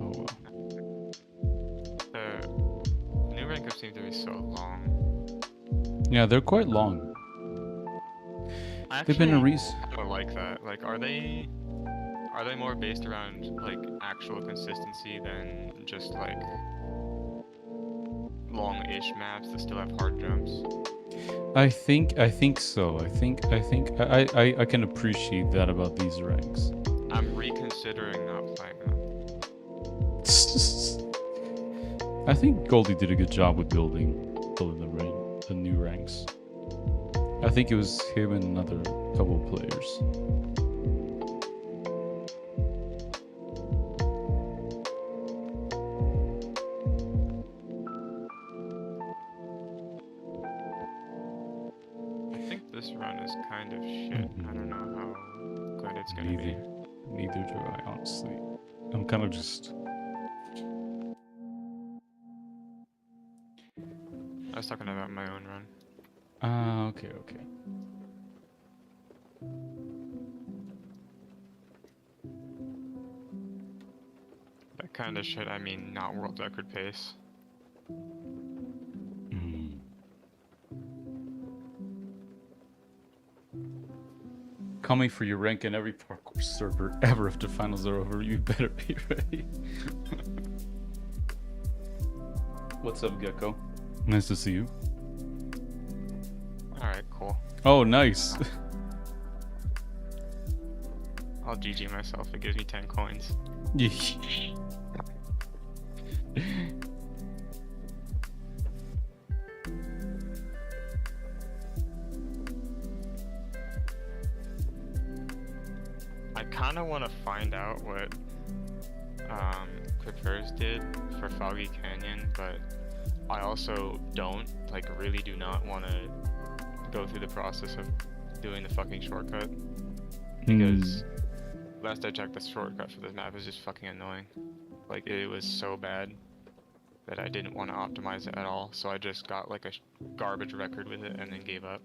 Oh well. The new rank ups seem to be so long. Yeah, they're quite long. They've been a reason. I don't like that. Like, are they more based around like actual consistency than just like long-ish maps that still have hard jumps? I think so. I think I can appreciate that about these ranks. I'm reconsidering not playing them. I think Goldie did a good job with building the new ranks. I think it was him and another couple players. This run is kind of shit. I don't know how good it's gonna be. Neither do I, honestly. I'm kind of just... I was talking about my own run. Okay. That kind of shit, I mean not world record pace. Coming for your rank in every parkour server ever after finals are over. You better be ready. What's up, Gecko? Nice to see you. Alright, cool. Oh, nice. I'll GG myself. It gives me 10 coins. I kind of want to find out what Clippers did for Foggy Canyon, but I also don't, like, really do not want to go through the process of doing the fucking shortcut, because last I checked, the shortcut for this map is just fucking annoying. Like, it was so bad that I didn't want to optimize it at all, so I just got like a garbage record with it and then gave up.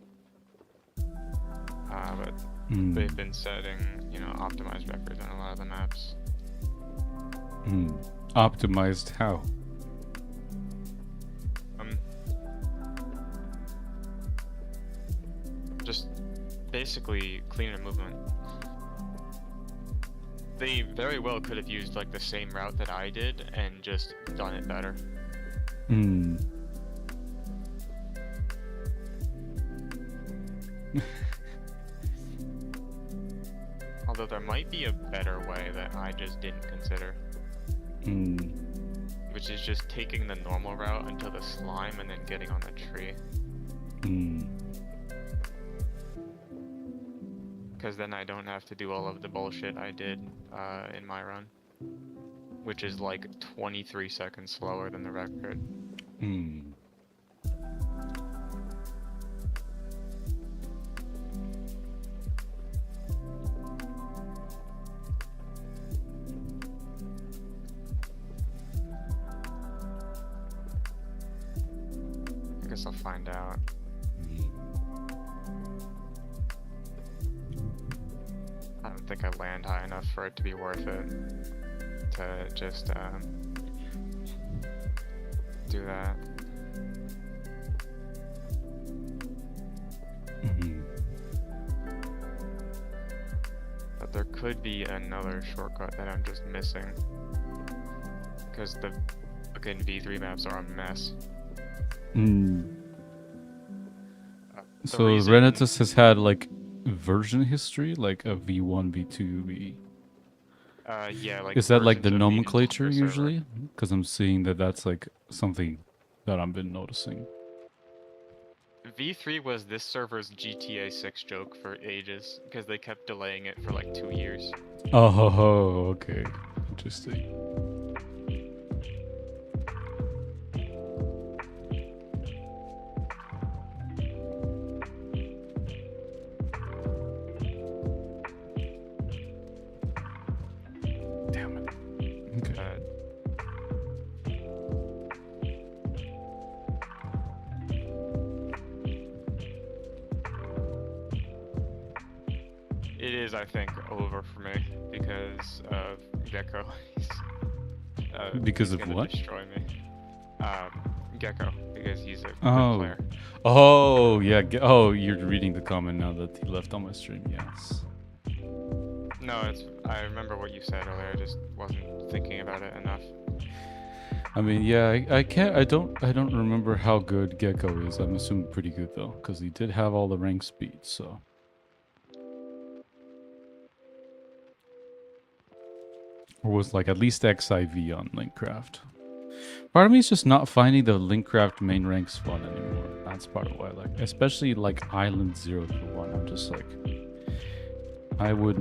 But they've been setting, you know, optimized records on a lot of the maps. Optimized how? Just basically cleaner movement. They very well could have used like the same route that I did and just done it better. Although there might be a better way that I just didn't consider. Which is just taking the normal route until the slime and then getting on the tree. Because then I don't have to do all of the bullshit I did in my run. Which is like 23 seconds slower than the record. I guess I'll find out. I don't think I land high enough for it to be worth it to just do that. But there could be another shortcut that I'm just missing, because the fucking V3 maps are a mess. So Renatus has had like version history, like a V1, V2, V. Yeah, like is that like the versions of each nomenclature server. usually? Because I'm seeing that that's like something that I've been noticing. V3 was this server's GTA 6 joke for ages, because they kept delaying it for like 2 years. Oh, okay. Interesting. Damn it. Okay. It is, I think, over for me because of Gecko. Because he's of gonna what? Destroy me. Gecko, because he's a good Oh. player. Oh, yeah. Oh, you're reading the comment now that he left on my stream. Yes. No, it's. I remember what you said earlier. I just wasn't thinking about it enough. I mean, yeah, I can't. I don't remember how good Gecko is. I'm assuming pretty good though, because he did have all the rank speeds. So. Or was like at least XIV on Linkcraft. Part of me is just not finding the Linkcraft main ranks fun anymore. That's part of why I like, especially like Island 0 to 1. I'm just like, I would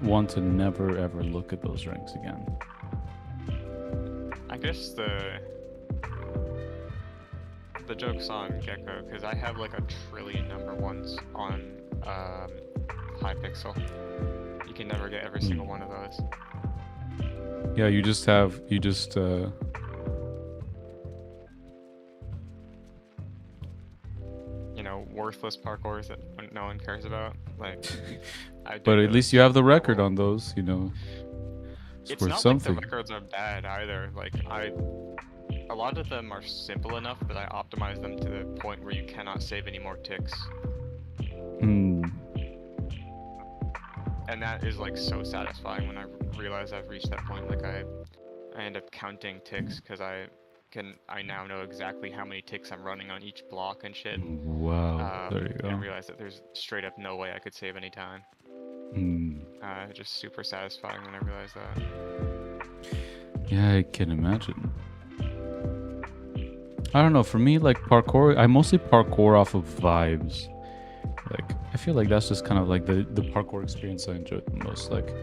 want to never ever look at those ranks again. I guess the joke's on Gecko, because I have like 1 trillion number ones on Hypixel. You can never get every single one of those. Yeah, you just you know, worthless parkours that no one cares about. Like, but at least you have the record on those, you know. It's worth not something. like the records are bad either. Like, a lot of them are simple enough that I optimize them to the point where you cannot save any more ticks. And that is like so satisfying when I realize I've reached that point. Like I end up counting ticks because I now know exactly how many ticks I'm running on each block and shit. Wow, there you go. And realize that there's straight up no way I could save any time. Just super satisfying when I realize that. Yeah, I can imagine. I don't know, for me, like parkour, I mostly parkour off of vibes. Like, I feel like that's just kind of like the parkour experience I enjoyed the most. Like,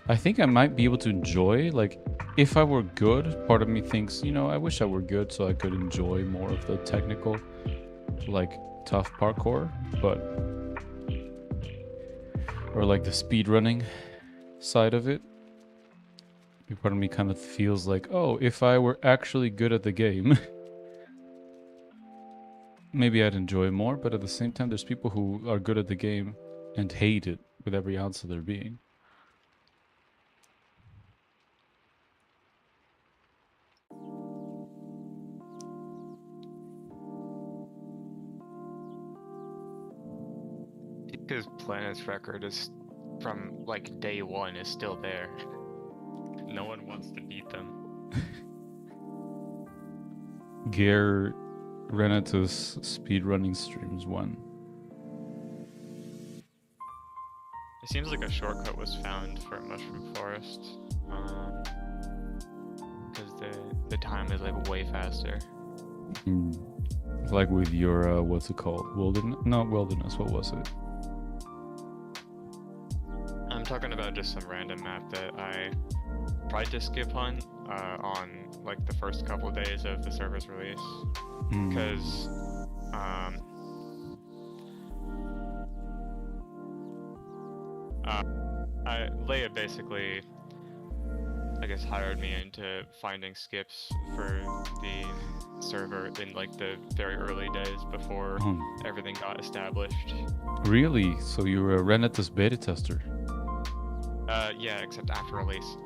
I think I might be able to enjoy, like, if I were good, part of me thinks, you know, I wish I were good so I could enjoy more of the technical, like, tough parkour, but, or like the speed running side of it. Part of me kind of feels like, oh, if I were actually good at the game, maybe I'd enjoy more, but at the same time, there's people who are good at the game and hate it with every ounce of their being. Because Planet's record is from like day one is still there. No one wants to beat them. Gear Renatus speedrunning streams 1. It seems like a shortcut was found for Mushroom Forest. Because the time is like way faster. Like with your, what's it called? Wilderness? Not Wilderness, what was it? I'm talking about just some random map that I tried to skip on like the first couple days of the server's release. Because Leia basically, I guess, hired me into finding skips for the server in like the very early days before everything got established. Really? So you were a Renatus beta tester? Yeah, except after release.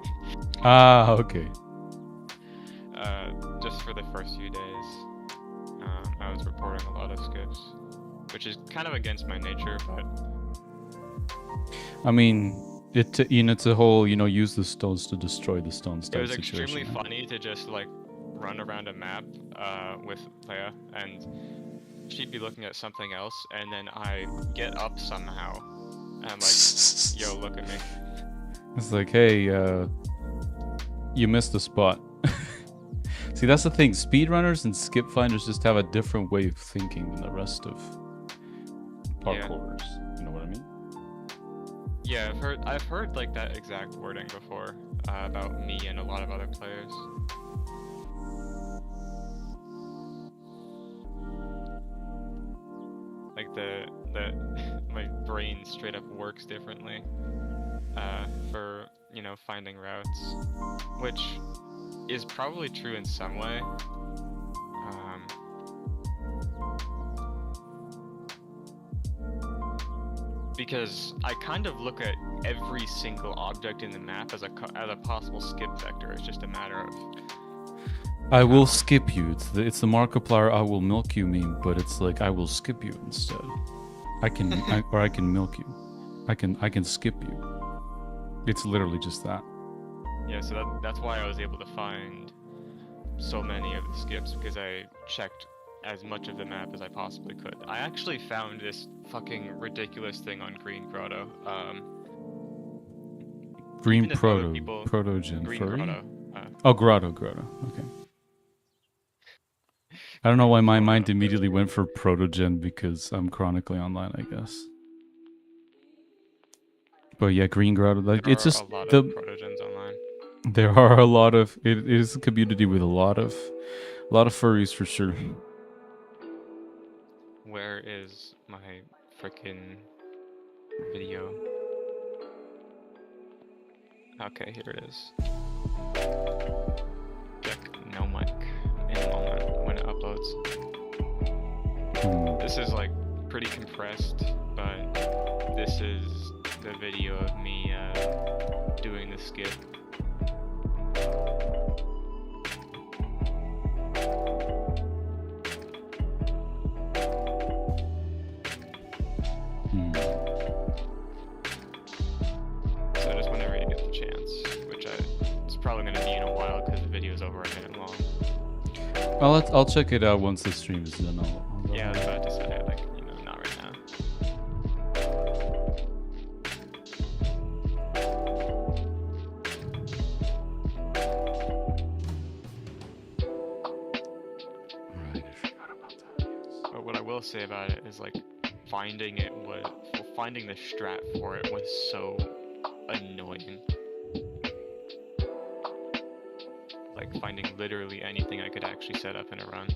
Ah, okay. Just for the first few days, I was reporting a lot of skips, which is kind of against my nature, but I mean, it's a whole, you know, use the stones to destroy the stones type it was situation, extremely right? funny to just like run around a map with Leia, and she'd be looking at something else, and then I get up somehow, and I'm like, yo, look at me. It's like, hey, you missed the spot. See, that's the thing. Speedrunners and skip finders just have a different way of thinking than the rest of parkourers. Yeah. You know what I mean? Yeah, I've heard like that exact wording before about me and a lot of other players. Like my brain straight up works differently for, you know, finding routes, which is probably true in some way. Because I kind of look at every single object in the map as a possible skip vector. It's just a matter of I will skip you. It's the Markiplier I will milk you meme, but it's like I will skip you instead. I can I can milk you. I can skip you. It's literally just that. Yeah, so that's why I was able to find so many of the skips, because I checked as much of the map as I possibly could. I actually found this fucking ridiculous thing on Green Grotto. Green Protogen Green furry? Grotto. Grotto. Okay. I don't know why my mind immediately went for Protogen because I'm chronically online, I guess. But yeah, Green Grotto, like it's just a lot of Protogens online. There are a lot of it is a community with a lot of furries for sure. Where is my freaking video? Okay, here it is. Check no mic in a moment when it uploads. This is like pretty compressed, but this is the video of me doing the skip. So just whenever you get the chance, which it's probably going to be in a while because the video is over a minute long. I'll check it out once the stream is done. Yeah, I was about to say, like, you know, not right now. Right, I forgot about that. But what I will say about it is, like, finding it will finding the strat for it was so annoying. Like finding literally anything I could actually set up in a run.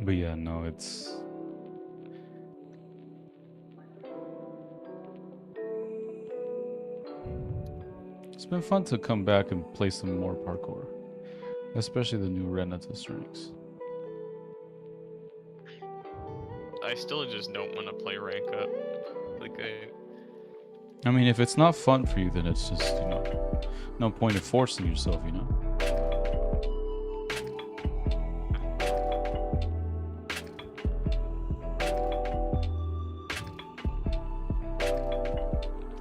But yeah, no, it's been fun to come back and play some more parkour, especially the new Renatus ranks. I still just don't want to play rank up. Like I mean, if it's not fun for you, then it's just, you know, no point in forcing yourself, you know?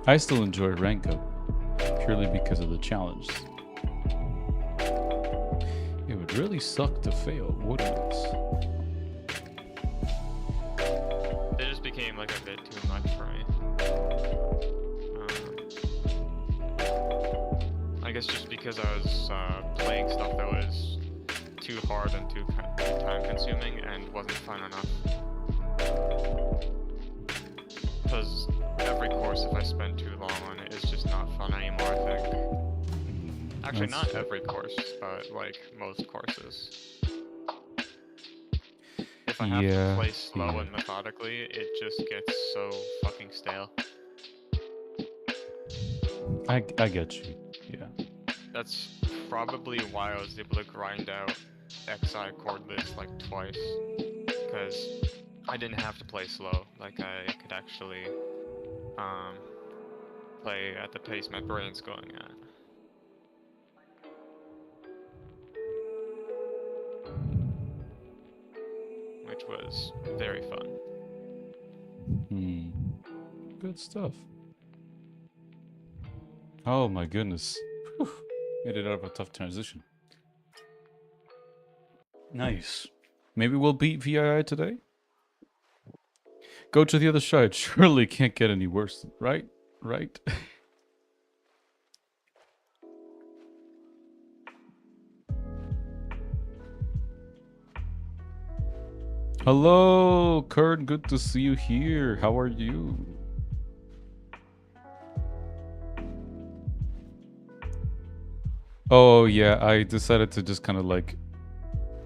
I still enjoy rank up, purely because of the challenges. It would really suck to fail, wouldn't it? it just became like a bit too much for me. I guess just because I was playing stuff that was too hard and too time consuming and wasn't fun enough. Because every course, if I spend too long on it, is just not fun anymore, I think. Actually, not every course, but like most courses. If I have to play slow and methodically, it just gets so fucking stale. I get you, yeah. That's probably why I was able to grind out XI cordless like twice. Because I didn't have to play slow. Like, I could actually play at the pace my brain's going at. Which was very fun. Good stuff. Oh my goodness. Whew. Made it out of a tough transition. Nice. Maybe we'll beat VII today? Go to the other side. Surely can't get any worse, right? Right? Hello, Kurt. Good to see you here. How are you? Oh, yeah. I decided to just kind of like,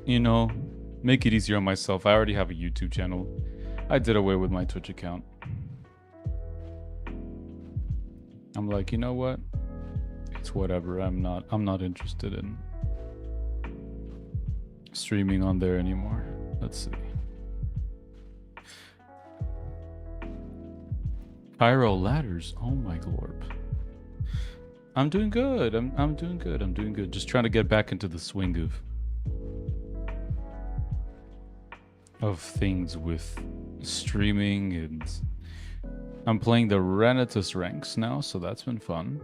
you know, make it easier on myself. I already have a YouTube channel. I did away with my Twitch account. I'm like, you know what? It's whatever. I'm not interested in streaming on there anymore. Let's see. Pyro ladders. Oh my glorp. I'm doing good. I'm doing good. I'm doing good. Just trying to get back into the swing of things with streaming, and I'm playing the Renatus ranks now, so that's been fun.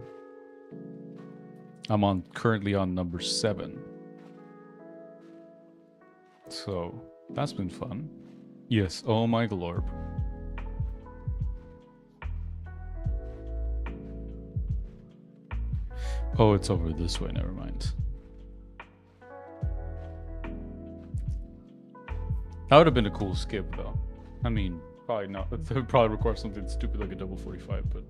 I'm currently on number 7. So that's been fun. Yes, oh my glorp. Oh, it's over this way, never mind. That would have been a cool skip, though. I mean, probably not. It would probably require something stupid like a double 45, but...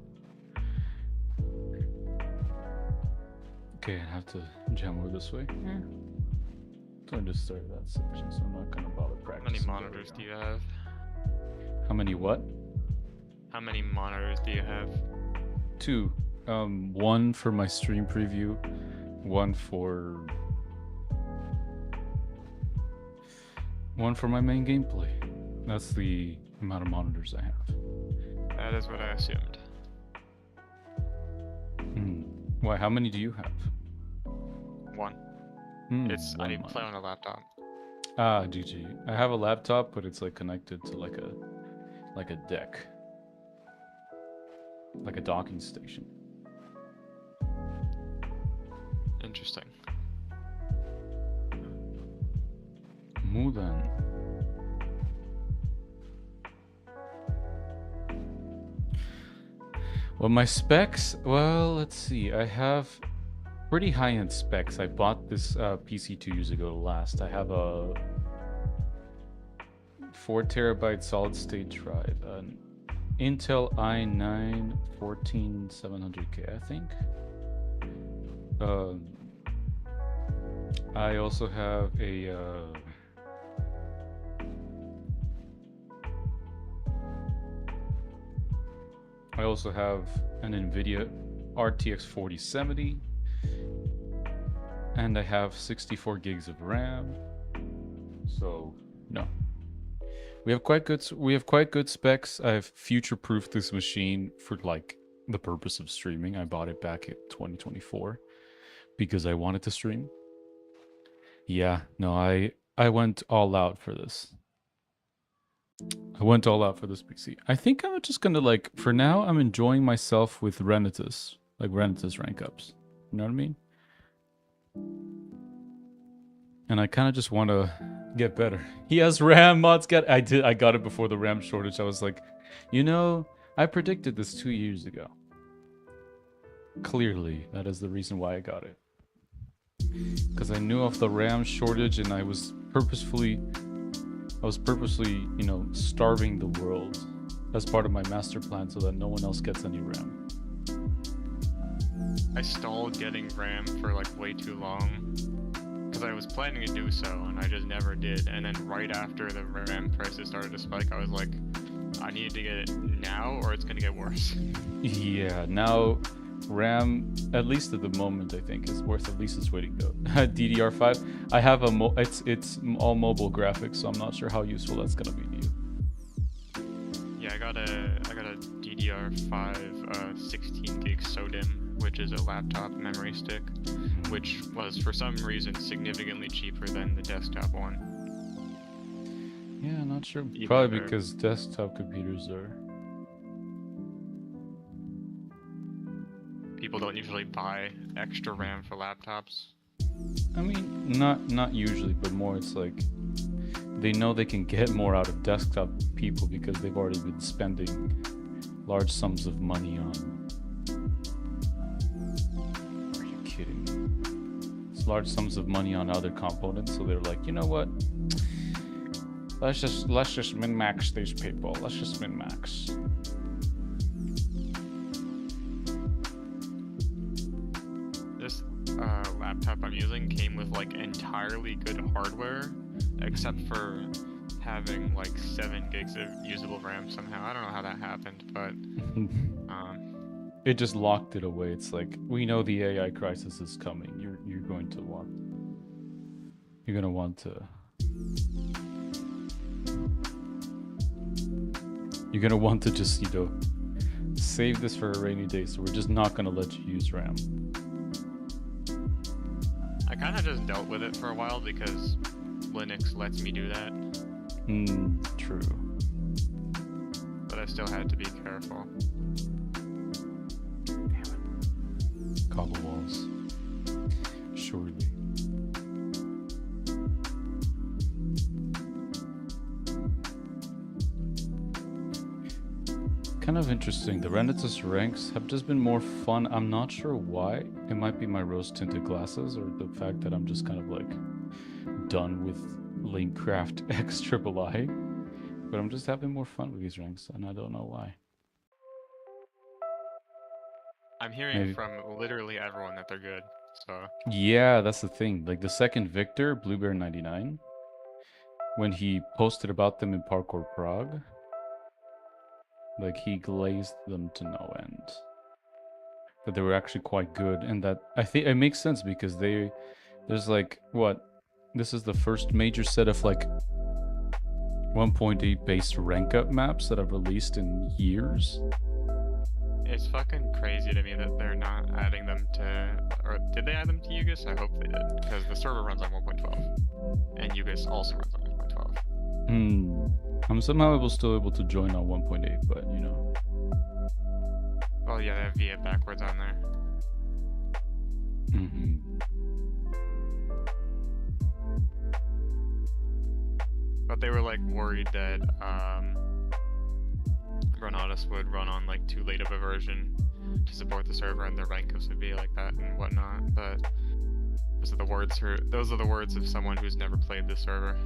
Okay, I have to jam over this way. Yeah. So I just started that section, so I'm not gonna bother practicing. How many monitors do you have? How many what? How many monitors do you have? 2. One for my stream preview, one for my main gameplay. That's the amount of monitors I have. That is what I assumed. Why? How many do you have? 1. I need to play on a laptop. Ah, GG. I have a laptop, but it's like connected to like a deck, like a docking station. Interesting. Mudan. Well, my specs, well, let's see. I have pretty high-end specs. I bought this PC 2 years ago last. I have a 4 TB solid-state drive, an Intel i9 14700K, I think. I also have a an NVIDIA RTX 4070, and I have 64 gigs of RAM. So no, we have quite good specs. I've future-proofed this machine for like the purpose of streaming. I bought it back in 2024 because I wanted to stream. Yeah, no, I went all out for this. I went all out for this PC. I think I'm just gonna like, for now, I'm enjoying myself with Renatus, like Renatus rank ups. You know what I mean? And I kind of just want to get better. He has RAM mods. I got it before the RAM shortage. I was like, you know, I predicted this 2 years ago. Clearly, that is the reason why I got it. Because I knew of the RAM shortage, and I was purposefully, you know, starving the world as part of my master plan so that no one else gets any RAM. I stalled getting RAM for like way too long because I was planning to do so and I just never did. And then right after the RAM prices started to spike, I was like, I need to get it now or it's gonna get worse. Yeah, now RAM, at least at the moment, I think is worth at least its weight in gold. DDR5. I have a it's all mobile graphics, so I'm not sure how useful that's gonna be to you. Yeah, I got a DDR5 16 gig SODIMM, which is a laptop memory stick, which was for some reason significantly cheaper than the desktop one. Yeah, not sure. Probably because desktop computers are. People don't usually buy extra RAM for laptops. I mean, not usually, but more it's like they know they can get more out of desktop people because they've already been spending large sums of money on. Are you kidding me? It's large sums of money on other components, so they're like, you know what? Let's just min-max these people. Let's just min-max. This laptop I'm using came with like entirely good hardware, except for having like 7 gigs of usable RAM somehow. I don't know how that happened, but it just locked it away. It's like, we know the AI crisis is coming. You're going to want to just, you know, save this for a rainy day, so we're just not gonna let you use RAM. I kind of just dealt with it for a while because Linux lets me do that. True. But I still had to be careful. Damn it. Cobble walls. Surely. Kind of interesting. The Renatus ranks have just been more fun. I'm not sure why. It might be my rose-tinted glasses or the fact that I'm just kind of like done with Linkcraft X III. But I'm just having more fun with these ranks, and I don't know why. I'm hearing from literally everyone that they're good, so... Yeah, that's the thing. Like the second Victor, Bluebear99, when he posted about them in Parkour Prague, like he glazed them to no end. That they were actually quite good, and that I think it makes sense because there's like this is the first major set of like 1.8 based rank up maps that I've released in years. It's fucking crazy to me that they're not adding them to, or did they add them to UGIS? I hope they did, because the server runs on 1.12, and UGIS also runs on 1.12. I'm somehow still able to join on 1.8, but you know. Well, yeah, they have VA backwards on there. But they were like worried that Renatus would run on like too late of a version to support the server, and their rank-ups would be like that and whatnot. But those are the words of someone who's never played the server.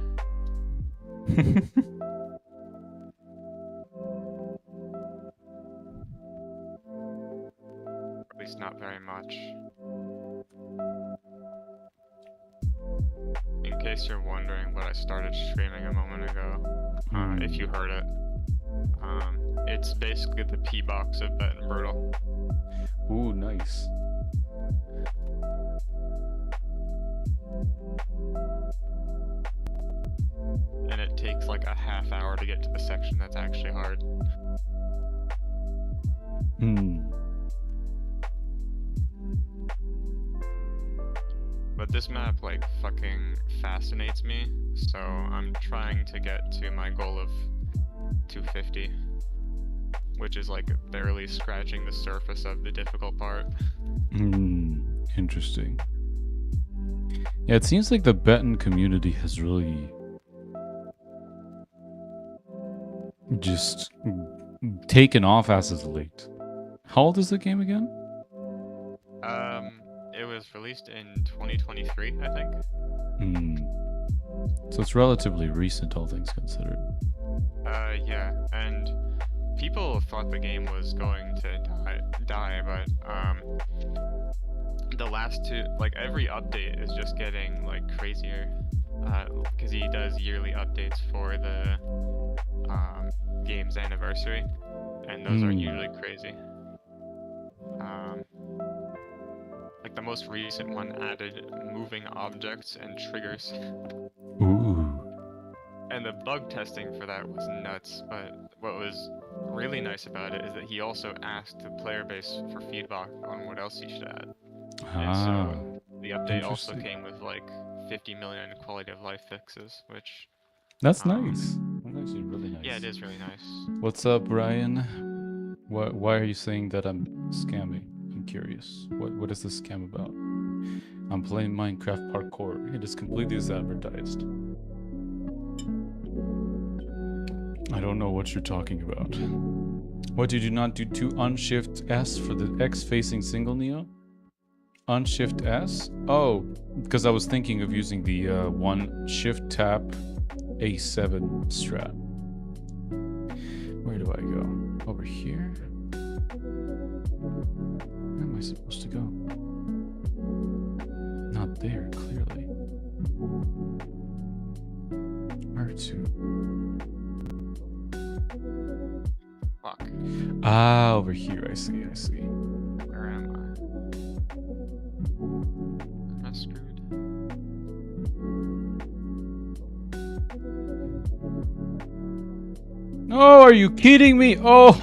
At least not very much. In case you're wondering what I started streaming a moment ago, if you heard it, it's basically the P-box of Bet and Brutal. Ooh, nice. And it takes like a half hour to get to the section that's actually hard. But this map like fucking fascinates me, so I'm trying to get to my goal of 250, which is like barely scratching the surface of the difficult part. Interesting. Yeah, it seems like the Betten community has really just taken off as of late. How old is the game again? It was released in 2023, I think. So it's relatively recent, all things considered. Yeah, and people thought the game was going to die, but the last two, like every update is just getting like crazier, because he does yearly updates for the game's anniversary, and those are usually crazy. Like the most recent one added moving objects and triggers. Ooh. And the bug testing for that was nuts, but what was really nice about it is that he also asked the player base for feedback on what else he should add. And so the update also came with like 50 million quality of life fixes, which... That's nice. That's actually really nice. Yeah, it is really nice. What's up, Brian? Why are you saying that I'm scamming? I'm curious. What is this scam about? I'm playing Minecraft parkour. It is completely as advertised. I don't know what you're talking about. What did you not do to unshift S for the X facing single Neo? Unshift S? Oh, because I was thinking of using the one shift tap A7 strat. Where do I go? Over here? Where am I supposed to go? Not there, clearly. R2. Fuck. Ah, over here. I see. Where am I? Am I screwed? No, are you kidding me? Oh!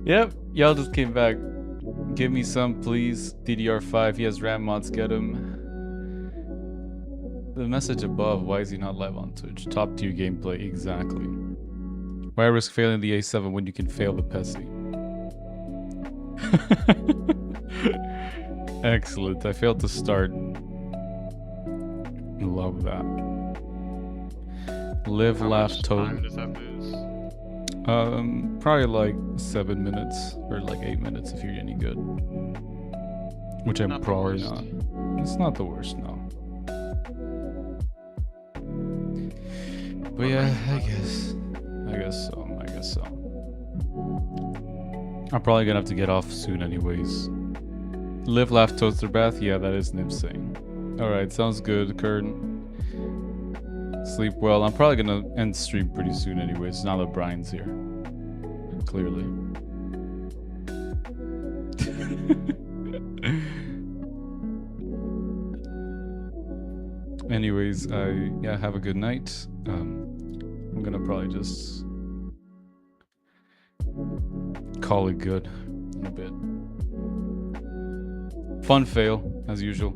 Yep, y'all just came back. Give me some, please. DDR5, he has RAM mods, get him. The message above, why is he not live on Twitch? Top tier gameplay, exactly. Why risk failing the A7 when you can fail the PESI? Excellent, I failed to start. Love that. Live, laugh, toad. How much time does that lose? Probably like 7 minutes or like 8 minutes if you're any good. Which I'm probably not. It's not the worst, no. But yeah, I guess so. I'm probably gonna have to get off soon anyways. Live, laugh, toaster bath. Yeah, that is Nib saying. Alright, sounds good, Kern. Sleep well. I'm probably gonna end stream pretty soon anyways, now that Brian's here. Clearly. Anyways, yeah, have a good night. I'm gonna probably just call it good in a bit. Fun fail, as usual.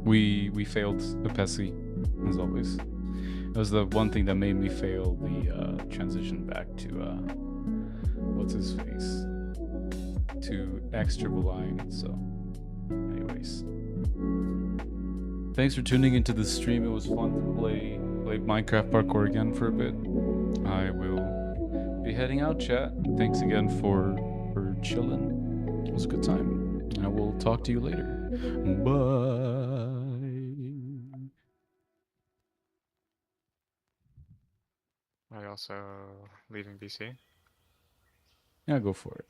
We failed the PESI, as always. It was the one thing that made me fail the transition back to what's his face, to X triple line. So, anyways. Thanks for tuning into the stream. It was fun to play Minecraft parkour again for a bit. I will be heading out, chat. Thanks again for chilling. It was a good time. I will talk to you later. Bye. Are you also leaving BC? Yeah, go for it.